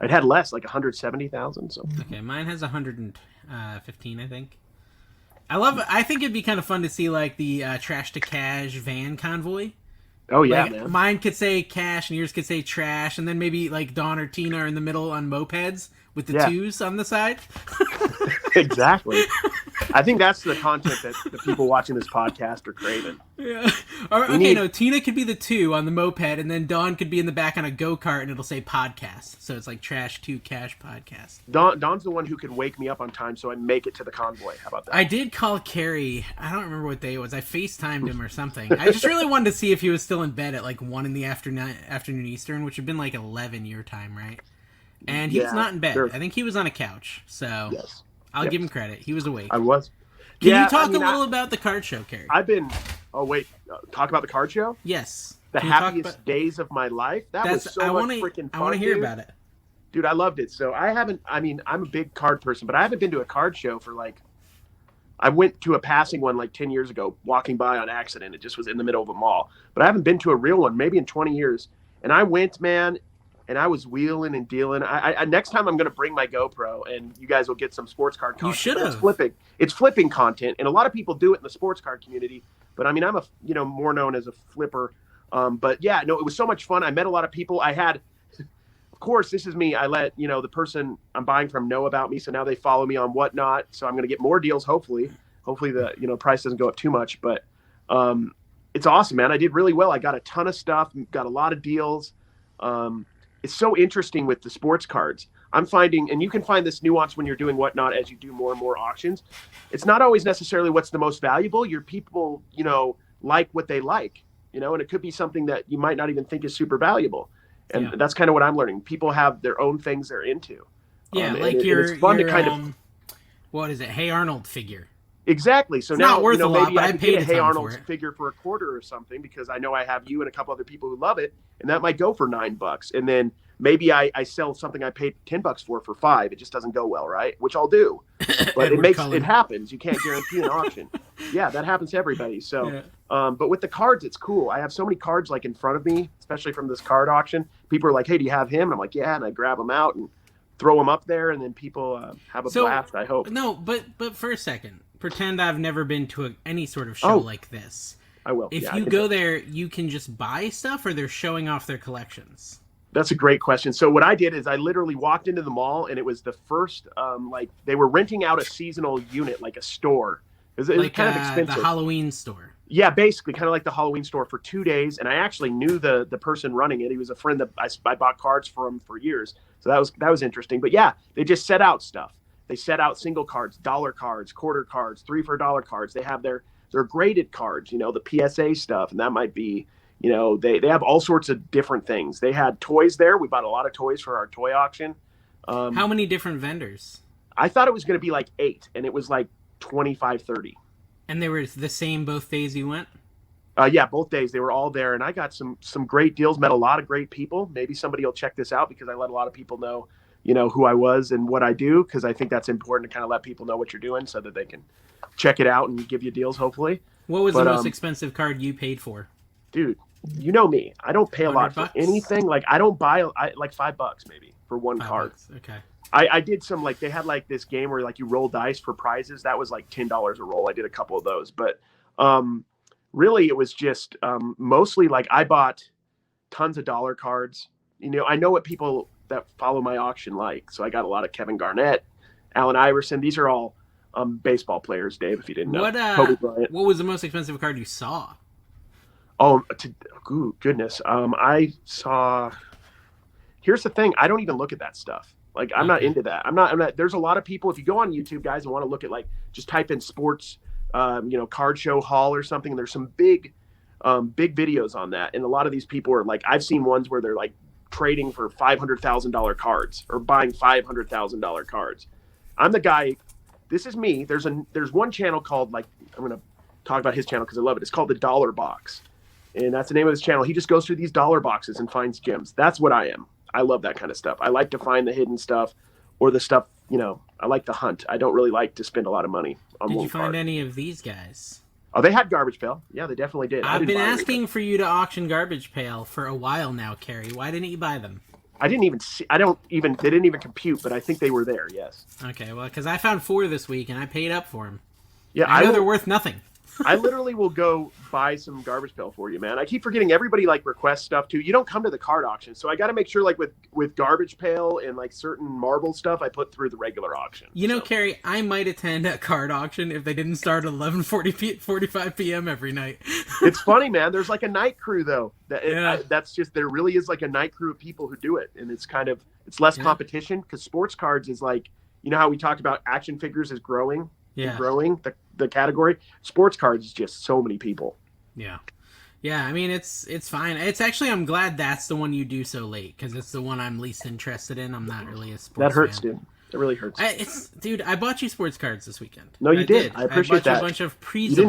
It had less, like 170,000. So. Okay, mine has 115, I think. I think it'd be kind of fun to see like the trash to cash van convoy. Oh yeah, like, man. Mine could say cash and yours could say trash, and then maybe like Dawn or Tina are in the middle on mopeds with the twos on the side. Exactly. I think that's the content that the people watching this podcast are craving. Yeah. No, Tina could be the 2 on the moped, and then Dawn could be in the back on a go-kart, and it'll say podcast. So it's like trash to cash podcast. Dawn's the one who can wake me up on time so I make it to the convoy. How about that? I did call Carrie. I don't remember what day it was. I FaceTimed him or something. I just really wanted to see if he was still in bed at like 1 in the afternoon Eastern, which would have been like 11 your time, right? And he was not in bed. Sure. I think he was on a couch. So I'll give him credit. He was awake. I was. Can you talk a little about the card show, Carrie? I've been... Oh, wait. Talk about the card show? Yes. The happiest days of my life? That was so much freaking fun, I want to hear about it. Dude, I loved it. So I'm a big card person, but I haven't been to a card show for like... I went to a passing one like 10 years ago, walking by on accident. It just was in the middle of a mall. But I haven't been to a real one, maybe in 20 years. And I went, man, and I was wheeling and dealing. I next time I'm going to bring my GoPro, and you guys will get some sports card content. You should have. It's flipping content, and a lot of people do it in the sports card community. But I mean, I'm more known as a flipper. But yeah, no, it was so much fun. I met a lot of people. I had, of course, this is me. I let the person I'm buying from know about me, so now they follow me on Whatnot. So I'm going to get more deals. Hopefully the price doesn't go up too much. But it's awesome, man. I did really well. I got a ton of stuff. Got a lot of deals. It's so interesting with the sports cards. I'm finding, and you can find this nuance when you're doing Whatnot as you do more and more auctions. It's not always necessarily what's the most valuable. Your people, like what they like, and it could be something that you might not even think is super valuable. And that's kind of what I'm learning. People have their own things they're into. Yeah, it's fun to kind of, what is it? Hey Arnold figure. Exactly. So it's now, not worth a lot, maybe but I I could paid get a Hey Arnold figure for $25 or something, because I know I have you and a couple other people who love it, and that might go for $9. And then maybe I sell something I paid $10 for $5. It just doesn't go well, right? Which I'll do, but it happens. You can't guarantee an auction. Yeah, that happens to everybody. So, but with the cards, it's cool. I have so many cards like in front of me, especially from this card auction. People are like, "Hey, do you have him?" And I'm like, "Yeah," and I grab them out and throw them up there, and then people have a blast. I hope. No, but for a second, pretend I've never been to any sort of show like this. I will. If you go there, you can just buy stuff, or they're showing off their collections. That's a great question. So what I did is I literally walked into the mall, and it was the first, they were renting out a seasonal unit, like a store. It was kind of expensive. The Halloween store. Yeah, basically, kind of like the Halloween store for 2 days. And I actually knew the person running it. He was a friend that I bought cards from for years. So that was interesting. But yeah, they just set out stuff. They set out single cards, dollar cards, quarter cards, 3 for $1 cards. They have their graded cards, the PSA stuff. And that might be, they have all sorts of different things. They had toys there. We bought a lot of toys for our toy auction. How many different vendors? I thought it was going to be like 8, and it was like 25, 30. And they were the same both days you went? Yeah, both days. They were all there, and I got some great deals, met a lot of great people. Maybe somebody will check this out, because I let a lot of people know, who I was and what I do, because I think that's important to kind of let people know what you're doing so that they can check it out and give you deals, hopefully. What was the most expensive card you paid for? Dude, you know me. I don't pay a lot for anything. Like, I don't buy like $5 maybe for one card. Okay. I did some, they had this game where you roll dice for prizes. That was like $10 a roll. I did a couple of those, but really it was just mostly I bought tons of dollar cards. I know what people that follow my auction like. So I got a lot of Kevin Garnett, Allen Iverson. These are all baseball players, Dave, if you didn't know. Kobe Bryant. What was the most expensive card you saw? Oh, goodness. I saw, here's the thing. I don't even look at that stuff. I'm not into that. I'm not, there's a lot of people, if you go on YouTube, guys, and want to look at just type in sports card show hall or something. And there's some big videos on that. And a lot of these people are like, I've seen ones where they're like trading for $500,000 cards or buying $500,000 cards. I'm the guy. This is me. There's one channel called, like, I'm going to talk about his channel because I love it. It's called The Dollar Box. And that's the name of his channel. He just goes through these dollar boxes and finds gems. That's what I am. I love that kind of stuff. I like to find the hidden stuff or the stuff, I like to hunt. I don't really like to spend a lot of money on Did one you find card. any of these guys? Oh, they had Garbage Pail. Yeah, they definitely did. I've been asking for you to auction Garbage Pail for a while now, Carrie. Why didn't you buy them? I didn't even see. They didn't even compute, but I think they were there. Yes. Okay, well, because I found 4 this week and I paid up for them. Yeah, I know they're worth nothing. I literally will go buy some Garbage Pail for you, man. I keep forgetting everybody like requests stuff too. You don't come to the card auction, so I got to make sure like with Garbage Pail and like certain marble stuff, I put through the regular auction. Carrie, I might attend a card auction if they didn't start at 11:45 p.m. every night. It's funny, man. There's like a night crew though. That's just there really is like a night crew of people who do it, and it's less competition because sports cards is like how we talked about action figures is growing. Yeah. Growing the category. Sports cards is just so many people. Yeah. I mean, it's fine. It's actually, I'm glad that's the one you do so late because it's the one I'm least interested in. I'm not really a sports. That hurts, fan. dude. It really hurts. Dude, I bought you sports cards this weekend. No, you did. I appreciate that. I bought you a bunch of Prisms. You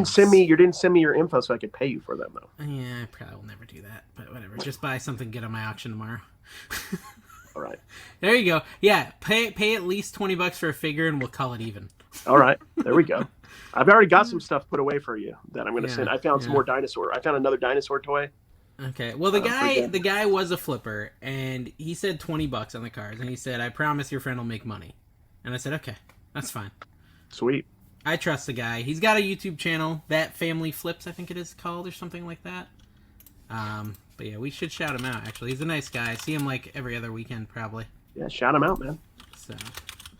didn't send me your info so I could pay you for them though. Yeah, I probably will never do that. But whatever. Just buy something good on my auction tomorrow. All right. There you go. Yeah, pay at least $20 for a figure and we'll call it even. All right, there we go. I've already got some stuff put away for you that I'm going to send. I found some more dinosaur. I found another dinosaur toy. Okay. Well, the guy was a flipper, and he said $20 on the cards, and he said, "I promise your friend will make money." And I said, "Okay, that's fine." Sweet. I trust the guy. He's got a YouTube channel, That Family Flips, I think it is called, or something like that. But yeah, we should shout him out. Actually, he's a nice guy. I see him like every other weekend, probably. Yeah, shout him out, man. So.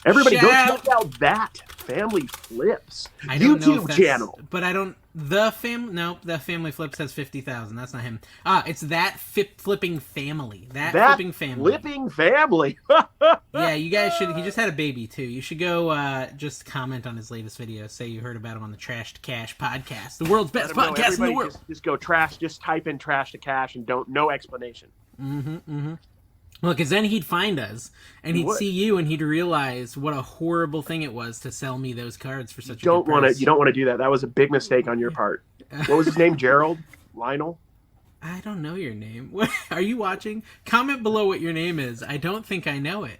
Everybody go check out That Family Flips YouTube channel. But I don't. The Family Flips has 50,000. That's not him. It's That Flipping Family. That Flipping Family. Flipping Family. Yeah, you guys should. He just had a baby too. You should go just comment on his latest video. Say you heard about him on the Trash to Cash podcast, the world's best podcast in the world. Just go trash. Just type in Trash to Cash and no explanation. Well, because then he'd find us, and he'd see you, and he'd realize what a horrible thing it was to sell me those cards for such a good price. You don't want to do that. That was a big mistake on your part. What was his name? Gerald? Lionel? I don't know your name. What are you watching? Comment below what your name is. I don't think I know it.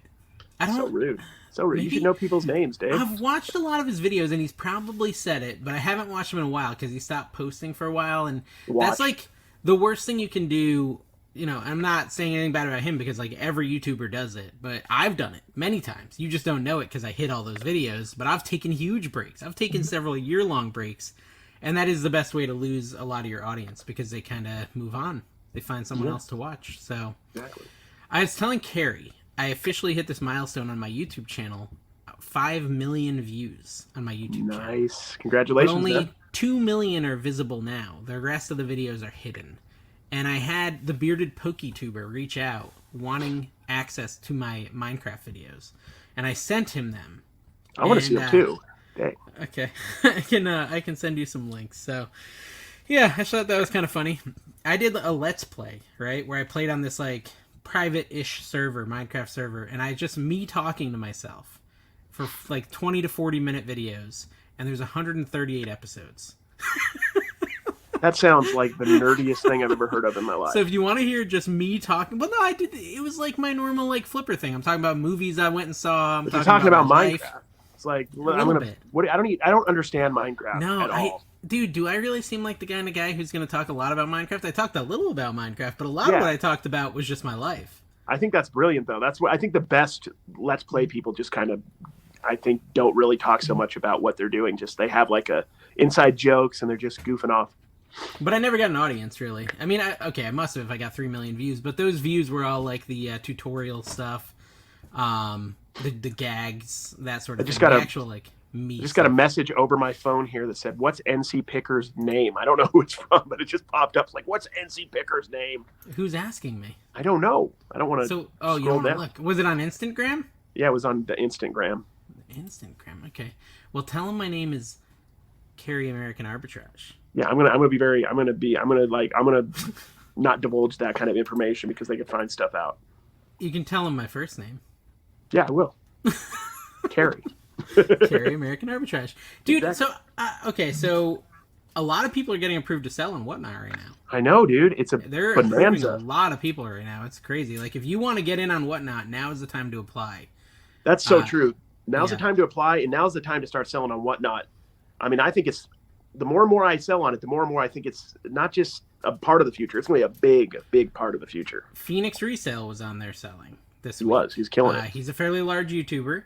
So rude. So rude. You should know people's names, Dave. I've watched a lot of his videos, and he's probably said it, but I haven't watched him in a while because he stopped posting for a while, and that's like the worst thing you can do. I'm not saying anything bad about him because, like, every YouTuber does it, but I've done it many times. You just don't know it because I hit all those videos, but I've taken huge breaks. I've taken several year-long breaks, and that is the best way to lose a lot of your audience because they kind of move on. They find someone else to watch. So, exactly. I was telling Carrie, I officially hit this milestone on my YouTube channel, 5 million views on my YouTube channel. Nice. Congratulations. But only 2 million are visible now. The rest of the videos are hidden. And I had the Bearded PokeTuber reach out, wanting access to my Minecraft videos, and I sent him them. I want to see them too. Dang. Okay, I can send you some links. So, yeah, I thought that was kind of funny. I did a Let's Play, right, where I played on this like private-ish server, Minecraft server, and I just me talking to myself for like 20 to 40-minute videos, and there's 138 episodes. That sounds like the nerdiest thing I've ever heard of in my life. So if you want to hear just me talking, well, no, I did. It was like my normal like flipper thing. I'm talking about movies I went and saw. You're talking about Minecraft. It's like I don't understand Minecraft at all. Dude, do I really seem like the kind of guy who's going to talk a lot about Minecraft? I talked a little about Minecraft, but a lot of what I talked about was just my life. I think that's brilliant, though. That's what I think the best Let's Play people just kind of, I think, don't really talk so much about what they're doing. Just they have like a inside jokes and they're just goofing off. But I never got an audience, really. I mean, I must have if I got 3 million views, but those views were all like the tutorial stuff, the gags, that sort of thing. I just got a message over my phone here that said, "What's NC Picker's name?" I don't know who it's from, but it just popped up. It's like, "What's NC Picker's name?" Who's asking me? I don't know. I don't want to. You don't want to look. Was it on Instagram? Yeah, it was on the Instagram. Instagram. Okay. Well, tell him my name is Carry American Arbitrage. Yeah, I'm gonna not divulge that kind of information because they could find stuff out. You can tell him my first name. Yeah, I will. Carry. Carry American Arbitrage. Dude, Exactly. so a lot of people are getting approved to sell on Whatnot right now. I know, dude. It's a They're approving bonanza. a lot of people right now. It's crazy. Like, if you want to get in on Whatnot, now is the time to apply. That's so true. Now's yeah. the time to apply, and now's the time to start selling on Whatnot. I mean, I think it's the more and more I sell on it, the more and more I think it's not just a part of the future. It's going to be a big part of the future. Phoenix Resale was on there selling this He week. was. He's killing it. He's a fairly large YouTuber,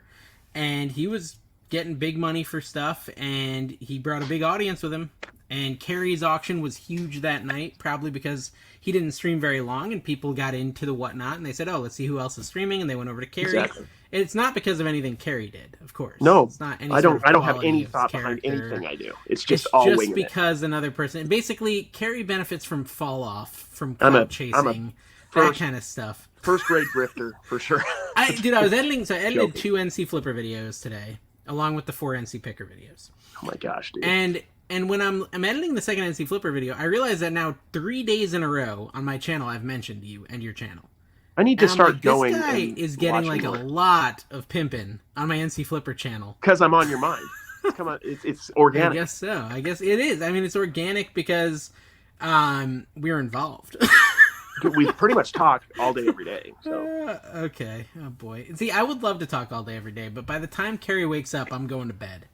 and he was getting big money for stuff, and he brought a big audience with him. And Carrie's auction was huge that night, probably because he didn't stream very long, and people got into the Whatnot, and they said, "Oh, let's see who else is streaming," and they went over to Carrie. Exactly. It's not because of anything Carrie did, of course. No, it's not. Any I don't have quality any of thought his behind character. anything I do. It's just all just winging because another person. Basically, Carrie benefits from fall off, from I'm clout a chasing, that first- kind of stuff. First grade grifter for sure. I was editing. So I edited Joking. 2 NC Flipper videos today, along with the 4 NC Picker videos. Oh my gosh, dude. And when I'm editing the second NC Flipper video, I realize that now 3 days in a row on my channel, I've mentioned you and your channel. I need to And I'm start like, going. This guy and is getting like watching a more. lot of pimping on my NC Flipper channel. Because I'm on your mind. Come on, it's I organic. guess so. I guess it is. I mean, it's organic because we're involved. We pretty much talk all day, every day. So Okay. Oh boy. See, I would love to talk all day, every day, but by the time Carrie wakes up, I'm going to bed.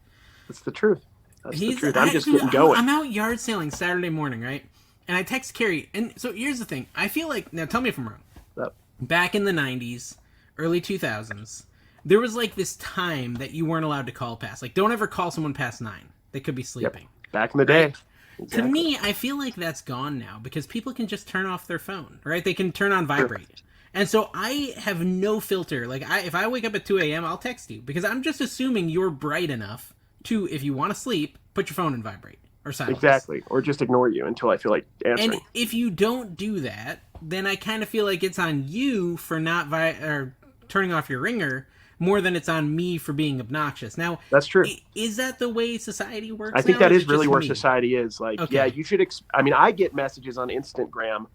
that's the truth. That's the truth. I'm just getting I'm going. out yard sailing Saturday morning, right? And I text Carrie, and so here's the thing. I feel like, now tell me if I'm wrong. Yep. Back in the 90s, early 2000s, there was like this time that you weren't allowed to call past. Like, don't ever call someone past 9. They could be sleeping. Back in the day. Right? Exactly. To me, I feel like that's gone now because people can just turn off their phone, right? They can turn on vibrate. And so I have no filter. Like, if I wake up at 2 a.m., I'll text you because I'm just assuming you're bright enough to, if you want to sleep, put your phone in vibrate or silence. Exactly. Or just ignore you until I feel like answering. And if you don't do that, then I kind of feel like it's on you for not or turning off your ringer more than it's on me for being obnoxious. Now, That's true. Is that the way society works? I think now, that or is it really just where me? society is. Like, Okay. yeah, you should. I mean, I get messages on Instagram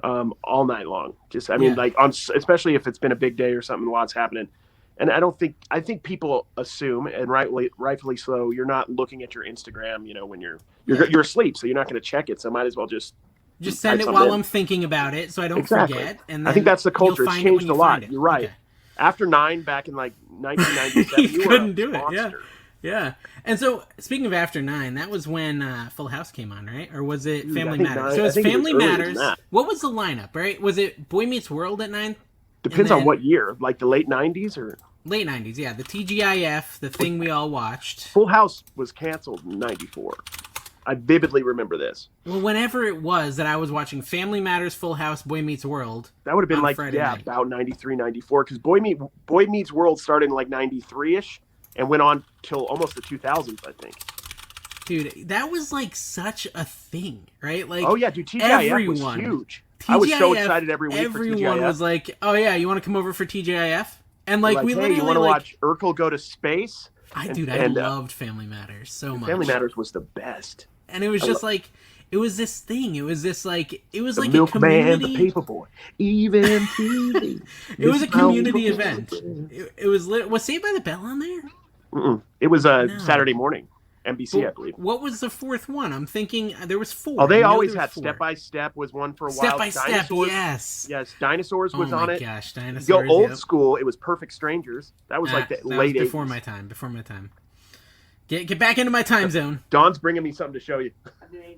all night long. Just, I mean, Yeah. like especially if it's been a big day or something, lots happening. And I think people assume, and rightfully so, you're not looking at your Instagram, when you're asleep, so you're not going to check it. So might as well just send it type while something in. I'm thinking about it, so I don't Exactly. forget. And I think then that's the culture. you'll It's find it when changed a you lot. find it. You're right. Okay. After 9, back in like 1997, You you were couldn't a do it, yeah. monster. Yeah. And so, speaking of After 9, that was when Full House came on, right? Or was it Dude, Family I think Matters? 9 So I it's think it was Family earlier than Matters. that. What was the lineup, right? Was it Boy Meets World at 9? Depends And on what year, like the late 90s or Late 90s, yeah. The TGIF, the thing we all watched. Full House was canceled in 94. I vividly remember this. Well, whenever it was that I was watching Family Matters, Full House, Boy Meets World. That would have been On like, Friday yeah, night. about 93, 94. Because Boy Meets World started in like 93-ish and went on till almost the 2000s, I think. Dude, that was like such a thing, right? Like, Oh, yeah, dude, TGIF was everyone- huge. I was so TGIF, excited every week for everyone TGIF. was like, "Oh yeah, you want to come over for TGIF?" And like, we hey, literally you want to like, watch Urkel go to space? I And- I and, loved Family Matters so much. Family Matters was the best. And it was just like, it was this thing. It was this like, it was The like a milkman, the community. paperboy, even TV. It was a This how community you- event. It was was Saved by the Bell on there? Mm-mm. It was a No. Saturday morning, NBC, I believe. What was the fourth one? I'm thinking there was 4. Oh, they I know always there had was 4. Step by Step was one for a while. Step by Step. Dinosaurs, Yes. Yes, Dinosaurs was oh on my it. gosh, You Dinosaurs. go old yep. school, it was Perfect Strangers. That was like the That was late before 80s. my time. Before my time. Get back into my time zone. Dawn's bringing me something to show you. Okay.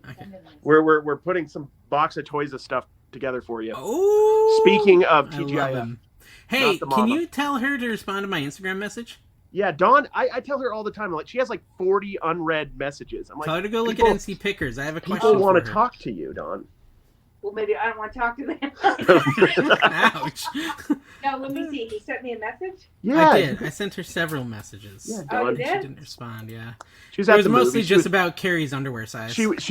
We're putting some box of toys of stuff together for you. Oh. Speaking of I love TGIF, him. Hey, the can mama. you tell her to respond to my Instagram message? yeah, Dawn, I tell her all the time, like she has like 40 unread messages. I'm like, Tell her to go look people- at NC Pickers. I have a question people want for to her. talk to you, Dawn. Well, maybe I don't want to talk to them. Ouch. No, let me see. He sent me a message. Yeah, I did. I sent her several messages. Yeah, Oh, Dawn. you She did? didn't respond, yeah. She was It at was the mostly movie. just about Carrie's underwear size. She was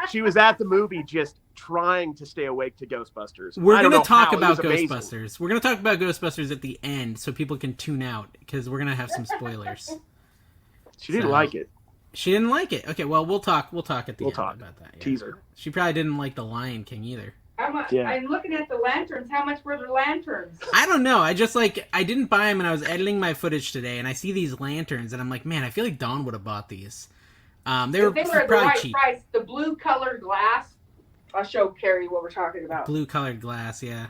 she was at the movie just trying to stay awake to Ghostbusters. We're I don't going know to talk how. It about was amazing. Ghostbusters. We're going to talk about Ghostbusters at the end so people can tune out because we're going to have some spoilers. She didn't So- like it. She didn't like it. Okay, well, we'll talk at the end talk. about that. Yeah. Teaser. She probably didn't like The Lion King either. How much? Yeah. I'm looking at the lanterns. How much were the lanterns? I don't know. I just I didn't buy them, and I was editing my footage today, and I see these lanterns, and I'm like, man, I feel like Dawn would have bought these. They were the probably right cheap. price. The blue colored glass. I'll show Carrie what we're talking about. Blue colored glass, yeah.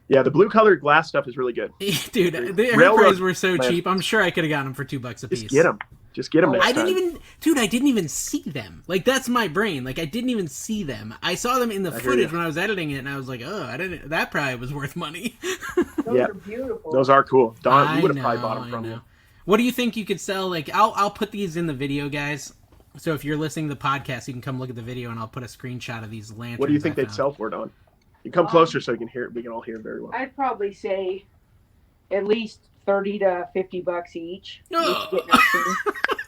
Yeah, the blue colored glass stuff is really good. Dude, her Railroad prices were so lanterns. cheap. I'm sure I could have gotten them for $2 a piece. Just get them next I time. didn't even see them. Like, that's my brain. Like, I didn't even see them. I saw them in the footage when I was editing it, and I was like, oh, that probably was worth money. Those are beautiful. Those are cool. Don, you would have probably bought them from you. What do you think you could sell? Like, I'll put these in the video, guys. So if you're listening to the podcast, you can come look at the video, and I'll put a screenshot of these lanterns. What do you think they'd sell for, Don? You come closer so you can hear it. We can all hear very well. I'd probably say at least $30 to $50 each. No.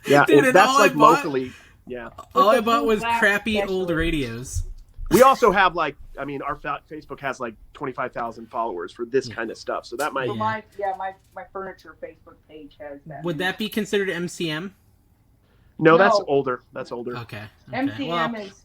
Yeah, Dude, that's like locally. Yeah. All I bought was crappy old radios. We also have our Facebook has like 25,000 followers for this kind of stuff. So that might. Well, my furniture Facebook page has that. Would that be considered MCM? No, that's older. That's older. Okay. MCM is.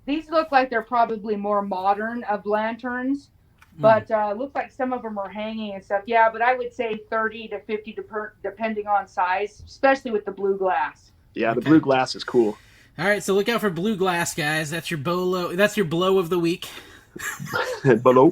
These look like they're probably more modern of lanterns, but look like some of them are hanging and stuff. Yeah, but I would say 30 to 50 depending on size, especially with the blue glass. Yeah, the blue glass is cool. All right, so look out for blue glass, guys. That's your blow of the week. Below.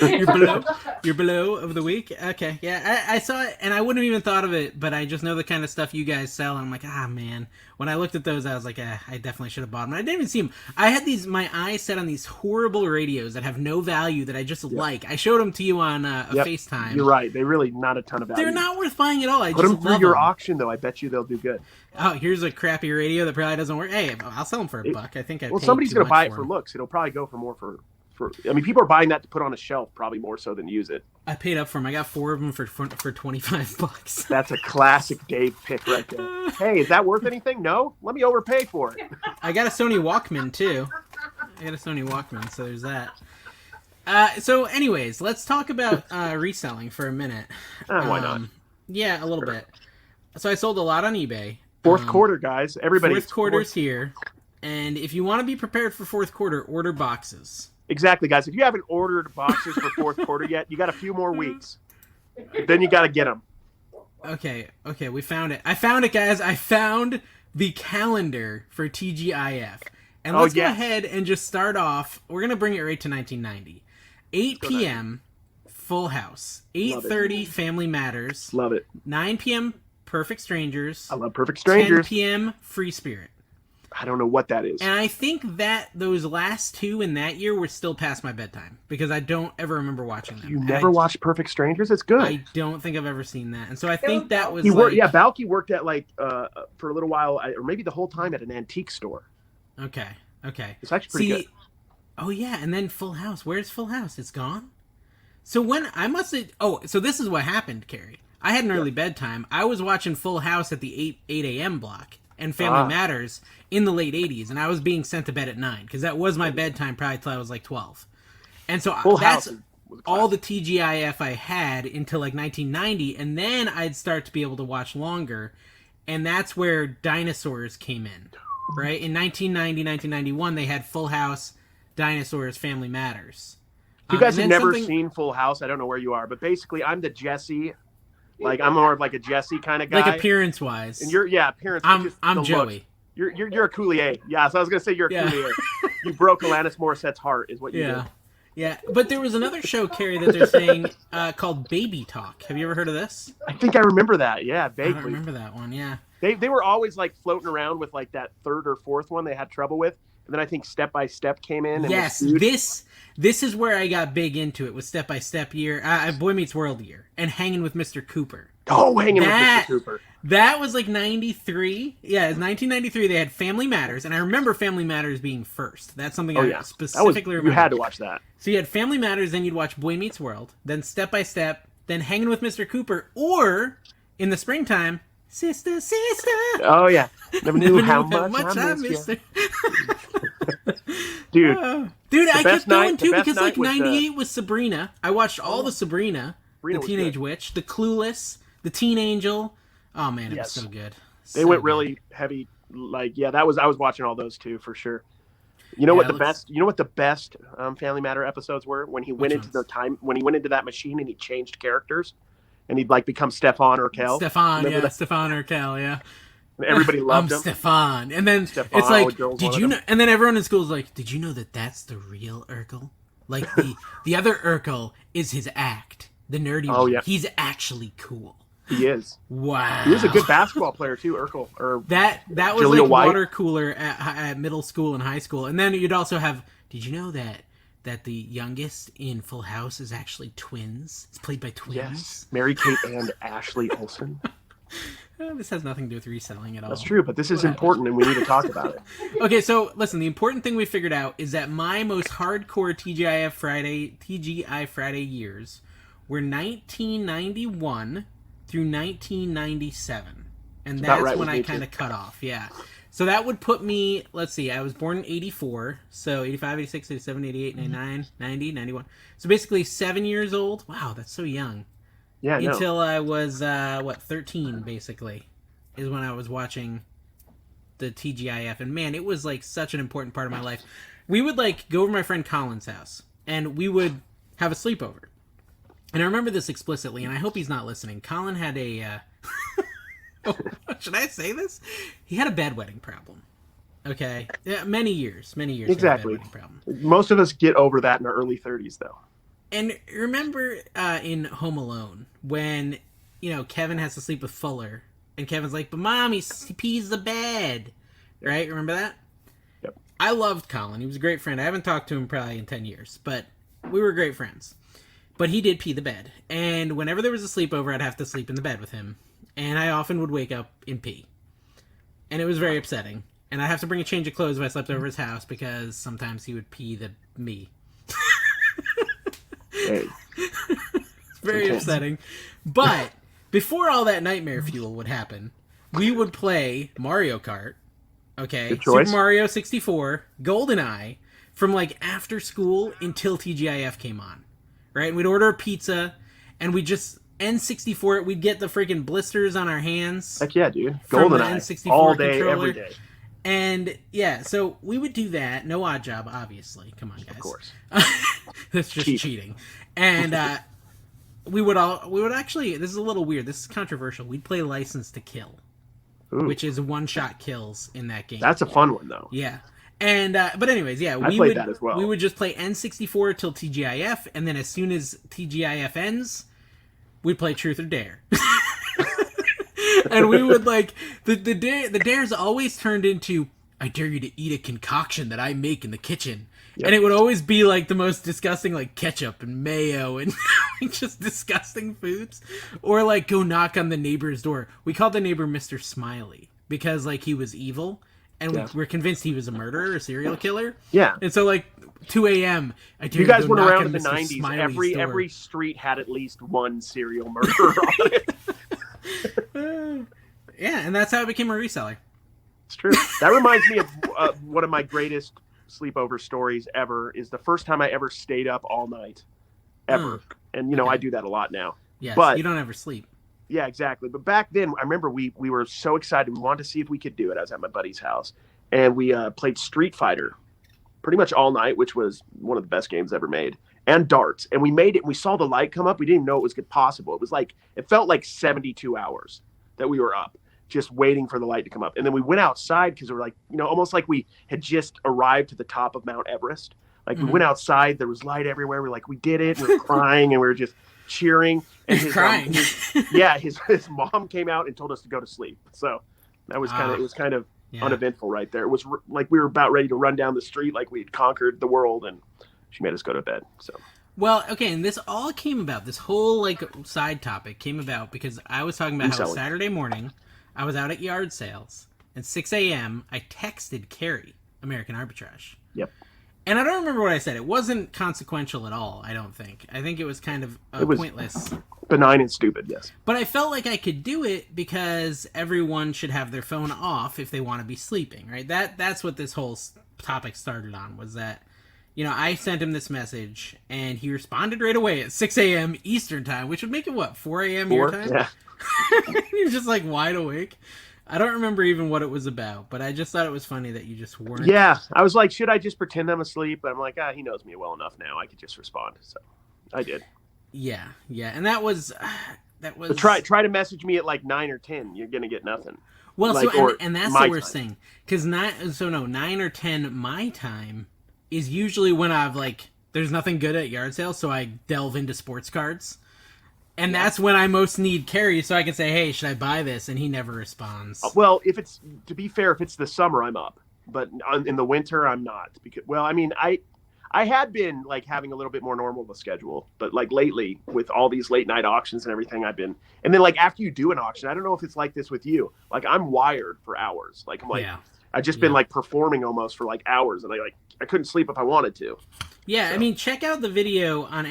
Your below of the week. Okay, yeah, I saw it, and I wouldn't have even thought of it, but I just know the kind of stuff you guys sell, and I'm like, man. When I looked at those, I was like, I definitely should have bought them. I didn't even see them. I had my eyes set on these horrible radios that have no value that I just like. I showed them to you on FaceTime. You're right. They really not a ton of value. They're not worth buying at all. Put them through your auction, though. I bet you they'll do good. Oh, here's a crappy radio that probably doesn't work. Hey, I'll sell them for $1. I think I. Well, somebody's going to buy it for looks. It'll probably go for more for. I mean, people are buying that to put on a shelf probably more so than use it. I paid up for them. I got 4 of them for $25. That's a classic Dave pick right there. Hey, is that worth anything? No? Let me overpay for it. I got a Sony Walkman, too. So there's that. So anyways, let's talk about reselling for a minute. Why not? Yeah, a little bit. So I sold a lot on eBay. Fourth quarter, guys. Everybody. Fourth quarter's here. And if you want to be prepared for fourth quarter, order boxes. Exactly, guys. If you haven't ordered boxes for fourth quarter yet, you got a few more weeks. Then you got to get them. Okay, we found it. I found it, guys. I found the calendar for TGIF. And let's go ahead and just start off. We're going to bring it right to 1990. 8 p.m., Full House. 8:30, Family Matters. Love it. 9 p.m., Perfect Strangers. I love Perfect Strangers. 10 p.m., Free Spirit. I don't know what that is. And I think that those last two in that year were still past my bedtime because I don't ever remember watching them. You never watched Perfect Strangers? It's good. I don't think I've ever seen that. And so I think that was Balky worked at for a little while, or maybe the whole time at an antique store. Okay. It's actually pretty good. Oh yeah, and then Full House. Where's Full House? It's gone? So when I must have... Oh, so this is what happened, Carrie. I had an early bedtime. I was watching Full House at the 8 a.m. block and Family Matters in the late 80s, and I was being sent to bed at 9 because that was my bedtime probably till I was like 12. And so that's all the TGIF I had until like 1990, and then I'd start to be able to watch longer, and that's where Dinosaurs came in, right? In 1990, 1991, they had Full House, Dinosaurs, Family Matters. If you guys have never seen Full House, I don't know where you are, but basically I'm the Jesse. Like I'm more of like a Jesse kind of guy. Like appearance wise. And you're appearance. I'm Joey. Look. You're a Coulier. Yeah, so I was gonna say you're a Coulier. You broke Alanis Morissette's heart, is what you did. Yeah. But there was another show, Carrie, that they're saying called Baby Talk. Have you ever heard of this? I think I remember that. Yeah, vaguely. I don't remember that one. Yeah. They were always like floating around with like that third or fourth one they had trouble with. And then I think Step by Step came in. And this is where I got big into it with Step by Step year, Boy Meets World year, and Hanging with Mr. Cooper. Oh, Hanging with Mr. Cooper. That was like 93. Yeah, it was 1993. They had Family Matters, and I remember Family Matters being first. That's something I specifically remember. You had to watch that. So you had Family Matters, then you'd watch Boy Meets World, then Step by Step, then Hanging with Mr. Cooper, or in the springtime, Sister. Oh yeah, never knew how much I missed her. Dude, I kept going too because like 98 was Sabrina. I watched all the Sabrina, the Teenage Witch, the Clueless, the Teen Angel. Oh man, it was so good. They went really heavy like, yeah, I was watching all those too for sure. You know what the best? You know what the best Family Matter episodes were? When he went into when he went into that machine and he changed characters, and he'd like become Stefan Urkel. Stefan Urkel, yeah. And everybody loved him. Stefan, and then it's like, did you know? And then everyone in school is like, did you know that that's the real Urkel? Like the other Urkel is his act, the nerdy one. Yeah. He's actually cool. He is. Wow. He was a good basketball player too, Urkel. Or that was Jaleel like White. water cooler at middle school and high school. And then you'd also have, did you know that the youngest in Full House is actually twins? It's played by twins. Yes. Mary-Kate and Ashley Olsen. This has nothing to do with reselling at all. That's true, but this is important and we need to talk about it. Okay, so listen, the important thing we figured out is that my most hardcore TGI Friday years were 1991 through 1997. And that's when I kind of cut off, yeah. So that would put me, let's see, I was born in 84, so 85, 86, 87, 88, 99, 90, 91. So basically 7 years old. Wow, that's so young. Yeah, until I was 13 basically is when I was watching the TGIF, and man, it was like such an important part of my life. We would like go over to my friend Colin's house and we would have a sleepover. And I remember this explicitly, and I hope he's not listening. Colin had a should I say this? He had a bedwetting problem. Okay. Yeah, many years. Exactly. Bedwetting problem. Most of us get over that in our early 30s though. And remember in Home Alone when, Kevin has to sleep with Fuller and Kevin's like, but Mom, he pees the bed. Right? Remember that? Yep. I loved Colin. He was a great friend. I haven't talked to him probably in 10 years, but we were great friends. But he did pee the bed. And whenever there was a sleepover, I'd have to sleep in the bed with him. And I often would wake up and pee. And it was very upsetting. And I'd have to bring a change of clothes if I slept over his house because sometimes he would pee me. Hey. Very upsetting. But before all that nightmare fuel would happen, we would play Mario Kart. Okay. Super Mario 64, GoldenEye, from like after school until TGIF came on. Right? And we'd order a pizza and we'd just N64 it. We'd get the freaking blisters on our hands. Heck yeah, dude. GoldenEye. All day, controller. Every day. And yeah, so we would do that. No Odd Job, obviously. Come on, guys. Of course. That's just cheating. And we would actually, this is a little weird. This is controversial. We'd play License to Kill, which is one-shot kills in that game. That's a fun one, though. Yeah. And but anyways, yeah, I played that as well. We would just play N64 till TGIF, and then as soon as TGIF ends, we'd play Truth or Dare. And we would like the dares always turned into, I dare you to eat a concoction that I make in the kitchen. Yep. And it would always be like the most disgusting, like ketchup and mayo and just disgusting foods. Or like go knock on the neighbor's door. We called the neighbor Mr. Smiley because like he was evil and we were convinced he was a murderer, a serial killer. Yeah. And so like 2 a.m. You guys went around in the 90s. Every street had at least one serial murderer on it. Yeah, and that's how I became a reseller. It's true. That reminds me of one of my greatest sleepover stories ever. Is the first time I ever stayed up all night, ever. And I do that a lot now. Yes, but you don't ever sleep. Yeah, exactly. But back then, I remember we were so excited. We wanted to see if we could do it. I was at my buddy's house, and we played Street Fighter pretty much all night, which was one of the best games ever made. And darts. And we made it, and we saw the light come up. We didn't even know it was possible. It felt like 72 hours that we were up, just waiting for the light to come up. And then we went outside because we were like, almost like we had just arrived to the top of Mount Everest. Like we went outside, there was light everywhere. We're like, we did it. And we were crying and we were just cheering. And his mom came out and told us to go to sleep. So that was kind of uneventful right there. It was like we were about ready to run down the street like we had conquered the world, and she made us go to bed. So. Well, okay, and this all came about, this whole side topic came about because I was talking about how Saturday morning I was out at yard sales, and 6 a.m. I texted Carrie, American Arbitrage. Yep. And I don't remember what I said. It wasn't consequential at all, I don't think. I think it was kind of pointless. Benign and stupid, yes. But I felt like I could do it because everyone should have their phone off if they want to be sleeping, right? That's what this whole topic started on, was that, I sent him this message, and he responded right away at 6 a.m. Eastern time, which would make it, 4 a.m. your time? Yeah. He was just, wide awake. I don't remember even what it was about, but I just thought it was funny that you just weren't. Yeah, I was like, should I just pretend I'm asleep? But I'm like, he knows me well enough now. I could just respond. So I did. Yeah, and that was. But try to message me at like 9 or 10. You're gonna get nothing. Well, like, so and that's the worst time. thing, because 9 or 10 my time is usually when I've like there's nothing good at yard sales, so I delve into sports cards, and that's when I most need Carrie, so I can say, hey, should I buy this? And he never responds. Well, to be fair, if it's the summer, I'm up, but in the winter, I'm not. Because I had been like having a little bit more normal of a schedule, but like lately with all these late night auctions and everything, and then like after you do an auction, I don't know if it's like this with you. Like I'm wired for hours. Like I'm like, I've just been like performing almost for like hours, and I couldn't sleep if I wanted to. Yeah, so. I mean, check out the video on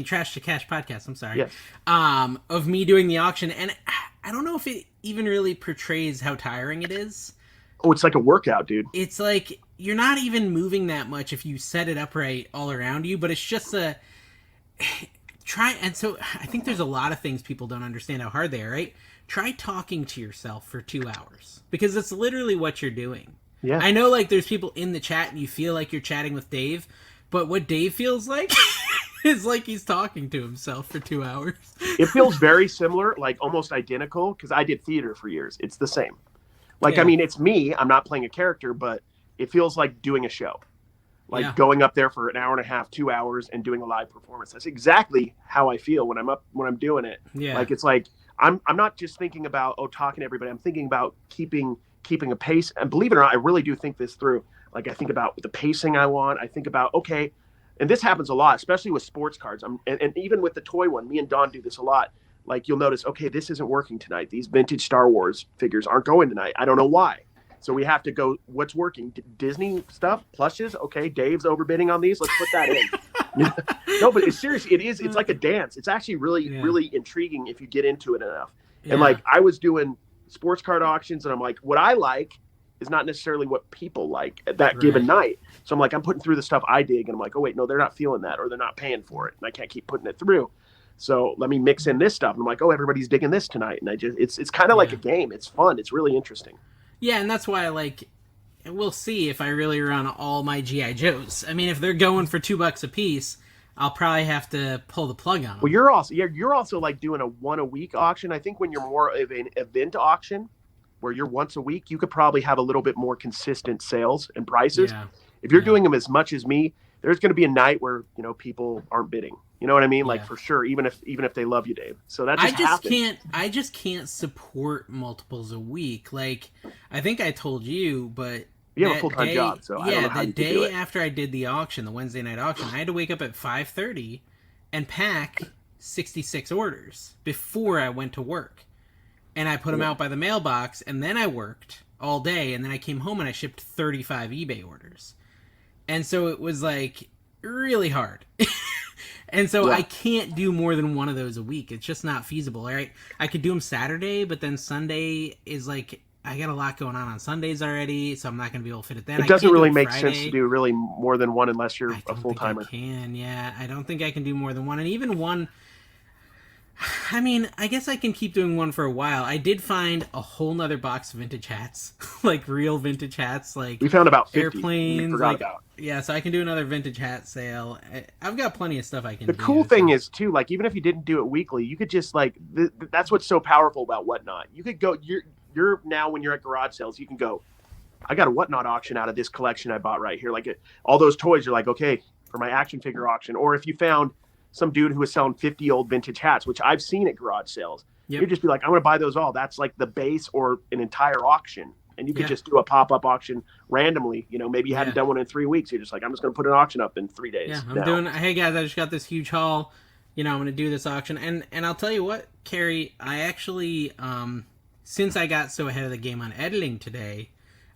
Trash to Cash podcast. I'm sorry, yes. Of me doing the auction, and I don't know if it even really portrays how tiring it is. Oh, it's like a workout, dude. It's like you're not even moving that much if you set it up right all around you, but it's just and so I think there's a lot of things people don't understand how hard they are, right? Try talking to yourself for 2 hours, because it's literally what you're doing. Yeah. I know like there's people in the chat and you feel like you're chatting with Dave, but what Dave feels like is like he's talking to himself for 2 hours. It feels very similar, like almost identical, because I did theater for years. It's the same. Like, I mean, it's me. I'm not playing a character, but it feels like doing a show. Like going up there for an hour and a half, 2 hours, and doing a live performance. That's exactly how I feel when I'm doing it. Yeah. Like, it's like, I'm not just thinking about, talking to everybody. I'm thinking about keeping a pace. And believe it or not, I really do think this through. Like, I think about the pacing I want. I think about, okay, and this happens a lot, especially with sports cards. And even with the toy one, me and Don do this a lot. Like, you'll notice, okay, this isn't working tonight. These vintage Star Wars figures aren't going tonight. I don't know why. So we have to go, what's working? Disney stuff, plushes. Okay, Dave's overbidding on these. Let's put that in. No, but it's seriously, it's like a dance. It's actually really intriguing if you get into it enough. Yeah. And like, I was doing sports card auctions, and I'm like, what I like is not necessarily what people like at that given night. So I'm like, I'm putting through the stuff I dig, and I'm like, oh wait, no, they're not feeling that, or they're not paying for it, and I can't keep putting it through. So let me mix in this stuff. And I'm like, oh, everybody's digging this tonight. And it's kind of like a game. It's fun. It's really interesting. Yeah. And that's why we'll see if I really run all my G.I. Joes. I mean, if they're going for $2 a piece, I'll probably have to pull the plug on them. Well, you're also like doing a one a week auction. I think when you're more of an event auction where you're once a week, you could probably have a little bit more consistent sales and prices. Yeah. If you're doing them as much as me, there's going to be a night where, people aren't bidding. You know what I mean? Like, for sure, even if they love you, Dave. So that happens. I just can't support multiples a week. Like, I think I told you, but you have a full-time job, so I don't know how you do it. The day after I did the auction, the Wednesday night auction, I had to wake up at 5:30 and pack 66 orders before I went to work. And I put them out by the mailbox, and then I worked all day, and then I came home and I shipped 35 eBay orders. And so it was like really hard. And so I can't do more than one of those a week. It's just not feasible, right? I could do them Saturday, but then Sunday is like, I got a lot going on Sundays already, so I'm not going to be able to fit it then. It doesn't really make sense to do really more than one unless you're a full-timer. I don't think I can do more than one. And even one, I mean, I guess I can keep doing one for a while. I did find a whole nother box of vintage hats, like real vintage hats, like we found about 50. Airplanes. We forgot about. Yeah, so I can do another vintage hat sale. I've got plenty of stuff I can do. The cool thing is, too, like, even if you didn't do it weekly, you could just, like, that's what's so powerful about Whatnot. You could go, you're now, when you're at garage sales, you can go, I got a Whatnot auction out of this collection I bought right here. Like, all those toys, you're like, okay, for my action figure auction. Or if you found some dude who was selling 50 old vintage hats, which I've seen at garage sales, you'd just be like, I'm going to buy those all. That's like the base or an entire auction. And you could just do a pop-up auction randomly. Maybe you hadn't done one in 3 weeks. You're just like, I'm just going to put an auction up in 3 days. Yeah, hey guys, I just got this huge haul. I'm going to do this auction. And I'll tell you what, Carrie, I actually, since I got so ahead of the game on editing today,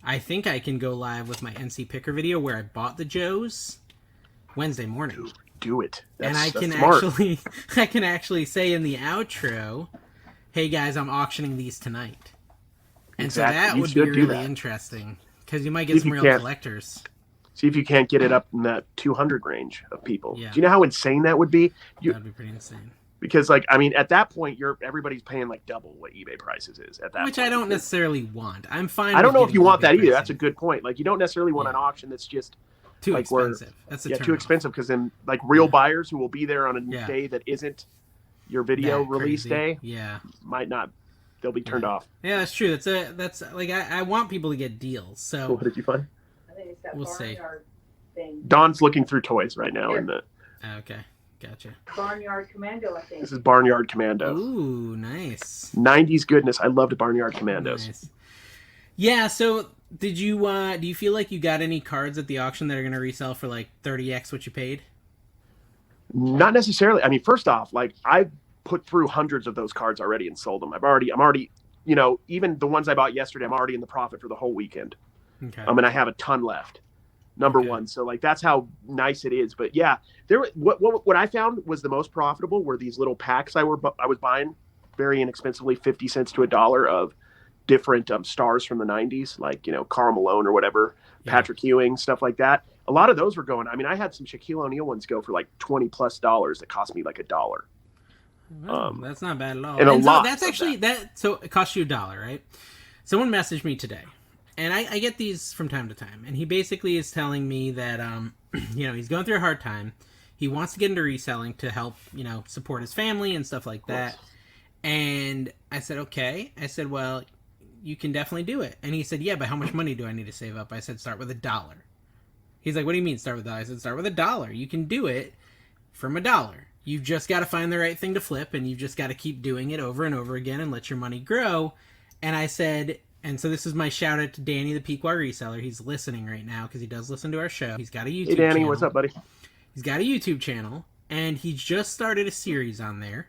I think I can go live with my NC Picker video where I bought the Joes Wednesday morning. Do it. I can actually say in the outro, hey guys, I'm auctioning these tonight. And so that would be really interesting, because you might get some real collectors. See if you can't get it up in that 200 range of people. Yeah. Do you know how insane that would be? That'd be pretty insane. Because like, I mean, at that point, everybody's paying like double what eBay prices is at that Which point. I don't necessarily want. I'm fine. I don't with know if you want that getting either. eBay That's a good point. Like, you don't necessarily want an auction that's just too like expensive. That's a too expensive, because then like real buyers who will be there on a Yeah. day that isn't your video That release crazy. day Yeah. might not. They'll be turned off. Yeah, that's true. That's like I want people to get deals. So What did you find? I think it's that We'll see. barnyard thing. Don's looking through toys right now. In the okay, gotcha. Barnyard Commando, I think. this is Barnyard Commando. Ooh, nice. 90s goodness. I loved Barnyard Commandos. Nice. Yeah. So did you do you feel like you got any cards at the auction that are going to resell for like 30x what you paid? Not necessarily. I mean, first off, like I put through hundreds of those cards already and sold them. I'm already, you know, even the ones I bought yesterday, I'm already in the profit for the whole weekend. Okay. And I have a ton left. Number one. So like, that's how nice it is. But yeah, what I found was the most profitable were these little packs I was buying very inexpensively, 50 cents to $1 of different stars from the 90s, like, you know, Karl Malone or whatever, Patrick Ewing, stuff like that. A lot of those were going, I mean, I had some Shaquille O'Neal ones go for like $20+ that cost me like $1. Well, that's not bad at all. And a so lot that's of actually so it cost you $1, right? Someone messaged me today, and I get these from time to time, and he basically is telling me that you know, he's going through a hard time. He wants to get into reselling to help, you know, support his family and stuff like that. And I said, okay. I said, well, you can definitely do it. And he said, yeah, but how much money do I need to save up? I said, start with $1. He's like, what do you mean start with $1? I said, start with $1. You can do it from $1. You've just got to find the right thing to flip, and you've just got to keep doing it over and over again and let your money grow. And I said, and so this is my shout out to Danny, the Pequot reseller. He's listening right now because he does listen to our show. He's got a YouTube channel. Hey, Danny, what's up, buddy? He's got a YouTube channel, and he just started a series on there,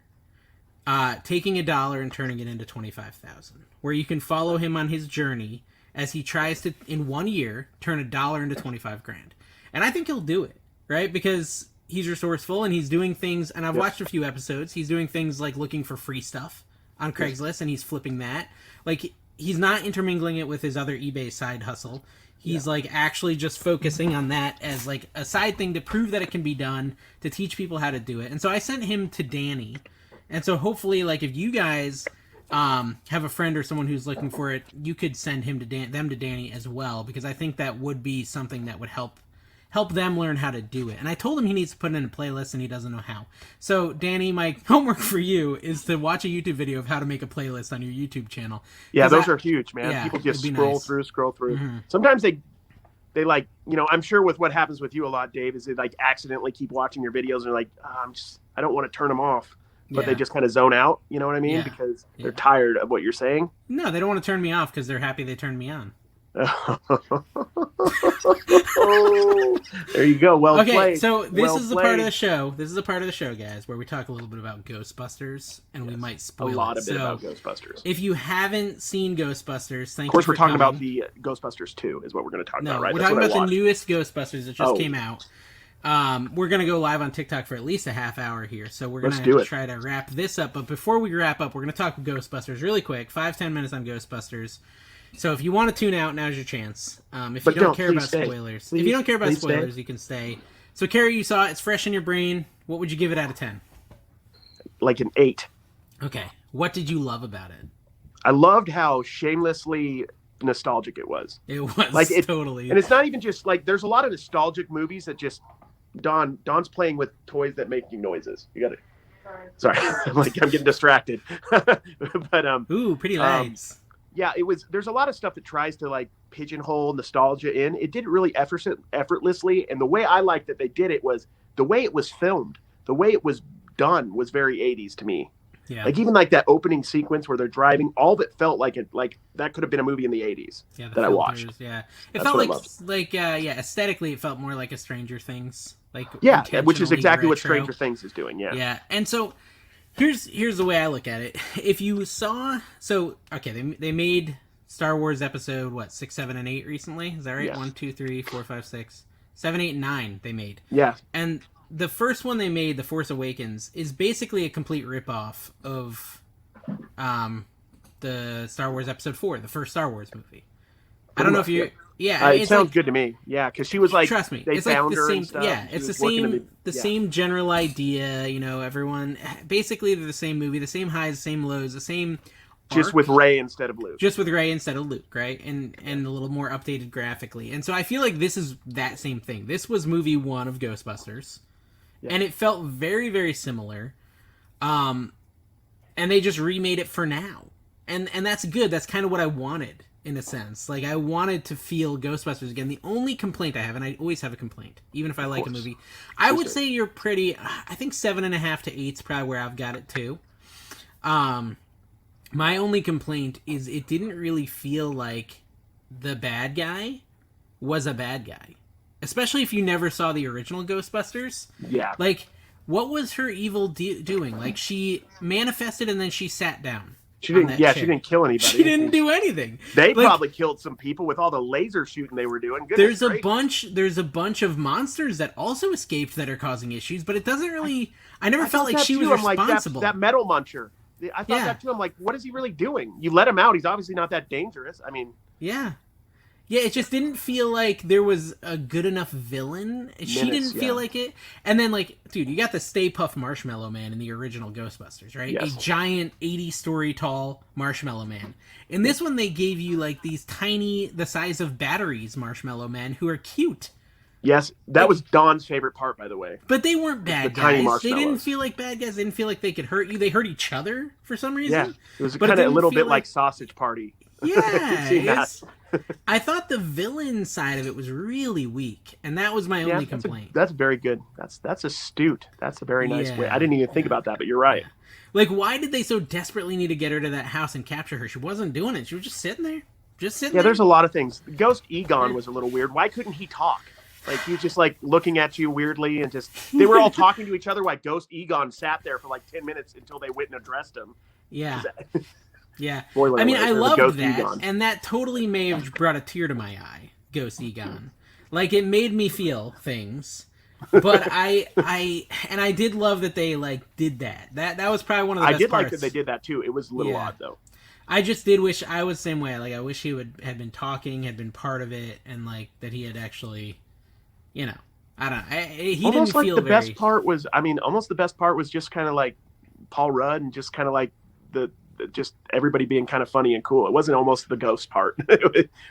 taking $1 and turning it into 25,000, where you can follow him on his journey as he tries to, in 1 year, turn $1 into 25 grand. And I think he'll do it, right? Because he's resourceful and he's doing things, and I've watched a few episodes. He's doing things like looking for free stuff on Craigslist, and he's flipping that. Like, he's not intermingling it with his other eBay side hustle. He's like actually just focusing on that as like a side thing to prove that it can be done, to teach people how to do it. And so I sent him to Danny. And so hopefully, like, if you guys have a friend or someone who's looking for it, you could send him to them to Danny as well, because I think that would be something that would help them learn how to do it. And I told him he needs to put it in a playlist, and he doesn't know how. So, Danny, my homework for you is to watch a YouTube video of how to make a playlist on your YouTube channel. Yeah, those are huge, man. Yeah, people just it'd be scroll nice. through. Mm-hmm. Sometimes they like, you know, I'm sure with what happens with you a lot, Dave, is they like accidentally keep watching your videos and they're like, I don't want to turn them off. But they just kind of zone out, you know what I mean? Yeah. Because they're tired of what you're saying. No, they don't want to turn me off because they're happy they turned me on. Oh, there you go. Well Okay, played. so this Well is the played. part of the show. This is the part of the show, guys, where we talk a little bit about Ghostbusters, and we might a spoil lot it. of it So, about Ghostbusters. if you haven't seen Ghostbusters, thank you. Of course, for we're talking coming. about the Ghostbusters 2 is what we're going to talk No, about, right? we're That's talking what I about the watched. newest Ghostbusters that just Oh. came out. We're gonna go live on TikTok for at least a half hour here, so we're Let's gonna do it. try to wrap this up. But before we wrap up, we're gonna talk Ghostbusters really quick, 5-10 minutes on Ghostbusters. So if you want to tune out, now's your chance. If But you don't don't, care please about stay. spoilers, Please, if you don't care about please stay. spoilers, you can stay. So Carrie, you saw it; it's fresh in your brain. What would you give it out of 10? Like an 8. Okay, what did you love about it? I loved how shamelessly nostalgic it was. It was Like it, totally, and it's not even just like there's a lot of nostalgic movies that just Don's playing with toys that make noises. You got it. Sorry, I'm getting distracted. But ooh, pretty lights. yeah, it was. There's a lot of stuff that tries to like pigeonhole nostalgia in. It did it really effortlessly, and the way I liked that they did it was the way it was filmed, the way it was done was very 80s to me. Yeah, Like even like that opening sequence where they're driving, all of it felt like it, like that could have been a movie in the 80s yeah, the that I filters, watched. Yeah, it That's felt what I like yeah, aesthetically, it felt more like a Stranger Things. Like Yeah, which is intentionally exactly what retro. Stranger Things is doing. Yeah. Yeah, and so here's the way I look at it. If you saw, okay, they made Star Wars episode 6, 7, and 8 recently. Is that right? Yes. 1, 2, 3, 4, 5, 6, 7, 8, and 9 they made. Yeah. And the first one they made, The Force Awakens, is basically a complete ripoff of the Star Wars episode 4, the first Star Wars movie. I don't know if you. Yeah, it it's sounds like, good to me. Yeah, because she was like, trust me, they it's like found the her same. and stuff. Yeah, She it's the was working same. in Same general idea. You know, everyone basically they're the same movie, the same highs, same lows, the same. Just arc, with Ray instead of Luke. Just with Ray instead of Luke, right? And a little more updated graphically. And so I feel like this is that same thing. This was movie 1 of Ghostbusters, and it felt very, very similar. And they just remade it for now, and that's good. That's kind of what I wanted in a sense. Like I wanted to feel Ghostbusters again. The only complaint I have, and I always have a complaint, even if I like a movie, I would say you're pretty. I think 7.5 to 8 is probably where I've got it too. My only complaint is it didn't really feel like the bad guy was a bad guy. Especially if you never saw the original Ghostbusters. Yeah. Like, what was her evil doing? Like, she manifested and then she sat down. She didn't. Yeah, she didn't kill anybody. She didn't do anything. They probably killed some people with all the laser shooting they were doing. Goodness gracious. There's a bunch of monsters that also escaped that are causing issues, but it doesn't really. I never felt like she was responsible. Like that metal muncher. I thought that too. I'm like, what is he really doing? You let him out. He's obviously not that dangerous. I mean, yeah. It just didn't feel like there was a good enough villain. She didn't feel like it. And then, like, dude, you got the Stay Puft Marshmallow Man in the original Ghostbusters, right? Yes. A giant 80-story tall Marshmallow Man. In this one, they gave you, like, these tiny, the size of batteries Marshmallow Men who are cute. Yes, that was Dawn's favorite part, by the way. But they weren't bad guys. They didn't feel like bad guys. They didn't feel like they could hurt you. They hurt each other for some reason. Yeah, it was kind of a little bit like Sausage Party. Yeah, I thought the villain side of it was really weak, and that was my only complaint. That's very good. That's astute. That's a very nice way. I didn't even think about that, but you're right. Like, why did they so desperately need to get her to that house and capture her? She wasn't doing it. She was just sitting there. Yeah, there's a lot of things. Ghost Egon was a little weird. Why couldn't he talk? Like, he was just, like, looking at you weirdly and just... They were all talking to each other while Ghost Egon sat there for, like, 10 minutes until they went and addressed him. Yeah. Yeah. Spoiler I mean, alert, I loved that, Egon. and that totally may have brought a tear to my eye, Ghost Egon. Like, it made me feel things, but I did love that they, like, did that. That was probably one of the best parts. I did like that they did that, too. It was a little odd, though. I just did wish I was the same way. Like, I wish he had been talking, had been part of it, and, like, that he had actually... You know, I don't know. He almost didn't feel best part was, almost the best part was just kind of like Paul Rudd and just kind of like just everybody being kind of funny and cool. It wasn't almost the ghost part,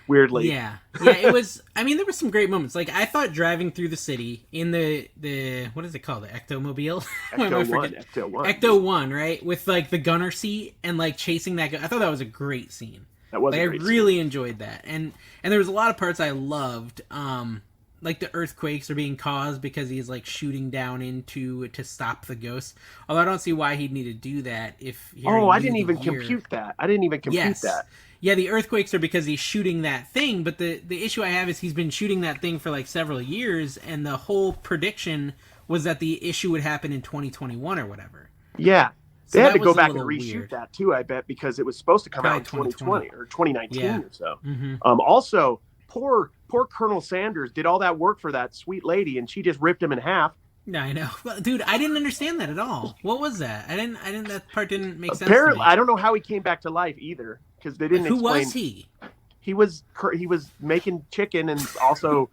weirdly. Yeah, it was. I mean, there were some great moments. Like, I thought driving through the city in the what is it called? The Ectomobile? Ecto 1, right? With, like, the gunner seat and, like, chasing that guy. I thought that was a great scene. That was a great scene. I really enjoyed that. And there was a lot of parts I loved. Like, the earthquakes are being caused because he's, like, shooting down into to stop the ghost. Although I don't see why he'd need to do that if... I didn't even compute that. that. Yeah, the earthquakes are because he's shooting that thing, but the issue I have is he's been shooting that thing for, like, several years, and the whole prediction was that the issue would happen in 2021 or whatever. Yeah. So they had to go back and reshoot that, too, I bet, because it was supposed to come out in 2020 or 2019 or so. Mm-hmm. Also... Poor Colonel Sanders did all that work for that sweet lady, and she just ripped him in half. Yeah, I know. Well, dude, I didn't understand that at all. What was that? I didn't. That part didn't make sense. Apparently, I don't know how he came back to life either, because they didn't. Who explain. Was he? He was making chicken and also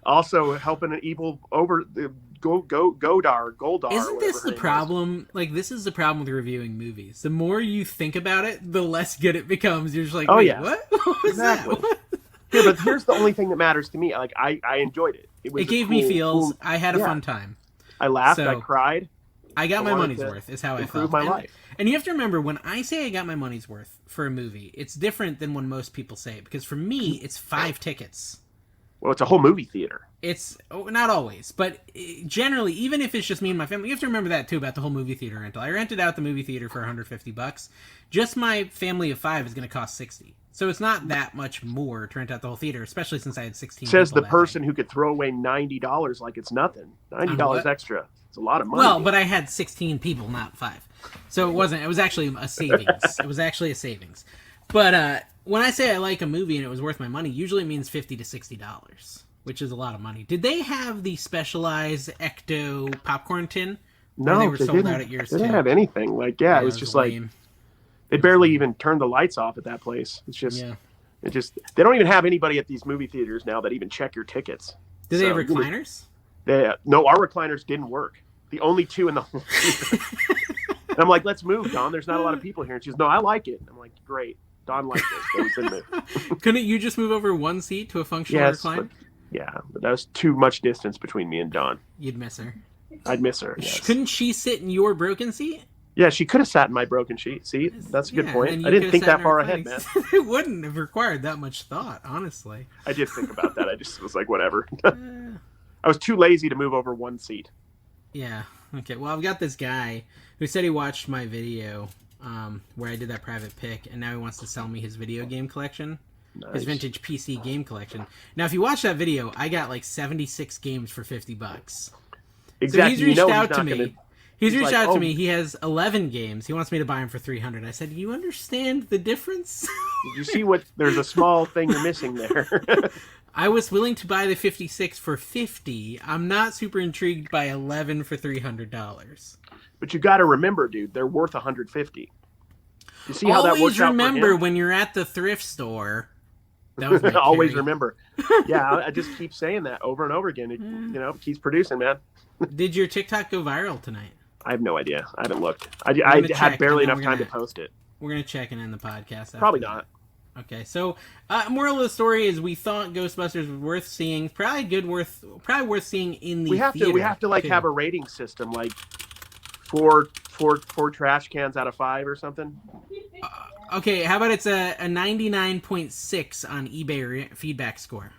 helping an evil Goldar. Isn't this the problem? Like, this is the problem with reviewing movies. The more you think about it, the less good it becomes. You're just like, what? What was exactly. that? What? Yeah, but here's the only thing that matters to me. Like, I enjoyed it. It gave me feels. I had a fun time. I laughed. I cried. I got my money's worth, is how I felt. My life. And you have to remember, when I say I got my money's worth for a movie, it's different than when most people say it. Because for me, it's 5 tickets. Well, it's a whole movie theater. It's not always, but generally, even if it's just me and my family, you have to remember that too about the whole movie theater rental. I rented out the movie theater for $150. Just my family of 5 is going to cost $60. So it's not that much more to rent out the whole theater, especially since I had 16. Says the person who could throw away $90 like it's nothing. $90 extra. It's a lot of money. Well, but I had 16 people, not 5. So it wasn't. It was actually a savings. It was actually a savings. But when I say I like a movie and it was worth my money, usually it means $50 to $60, which is a lot of money. Did they have the specialized Ecto popcorn tin? No, they were sold out at yours too. They didn't have anything. Like, it was just lame. Like they barely even turned the lights off at that place. It's just They don't even have anybody at these movie theaters now that even check your tickets. Do they have recliners? No, our recliners didn't work. The only two in the whole theater. And I'm like, let's move, Dawn. There's not a lot of people here. And she's, no, I like it. I'm like, great. Dawn liked it. So we couldn't move. Couldn't you just move over one seat to a functional recliner? But that was too much distance between me and Dawn. You'd miss her. I'd miss her. Yes. Couldn't she sit in your broken seat? Yeah, she could have sat in my broken seat. That's a good point. I didn't think that far ahead, man. It wouldn't have required that much thought, honestly. I did think about that. I just was like, whatever. I was too lazy to move over one seat. Yeah. Okay. Well, I've got this guy who said he watched my video where I did that private pick, and now he wants to sell me his video game collection. Nice. His vintage PC game collection. Now, if you watch that video, I got like 76 games for $50. Exactly. So he's reached out to me. Gonna... He's reached out to me. He has 11 games. He wants me to buy them for $300. I said, "Do you understand the difference?" Did you see what? There's a small thing you're missing there. I was willing to buy the 56 for $50. I'm not super intrigued by 11 for $300. But you got to remember, dude, they're worth $150. You see how that works out for him? Always remember when you're at the thrift store. That was my always remember. Yeah, I just keep saying that over and over again. It keeps producing, man. Did your TikTok go viral tonight? I have no idea. I haven't looked. I had barely enough time to post it. We're going to check and end the podcast. Probably not. Okay, so moral of the story is we thought Ghostbusters was worth seeing. Probably worth seeing in the theater. We have to have a rating system, like four trash cans out of 5 or something. Okay, how about it's a 99.6 on eBay feedback score?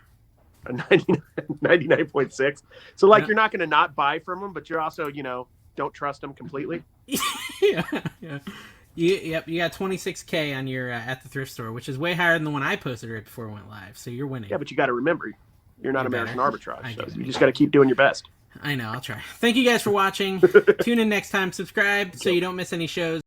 A 99.6. So you're not going to not buy from them, but you're also don't trust them completely. yeah. You got 26K on your at the thrift store, which is way higher than the one I posted right before it went live. So you're winning. Yeah, but you got to remember, you're not American Arbitrage. So you just got to keep doing your best. I know. I'll try. Thank you guys for watching. Tune in next time. Subscribe so you don't miss any shows.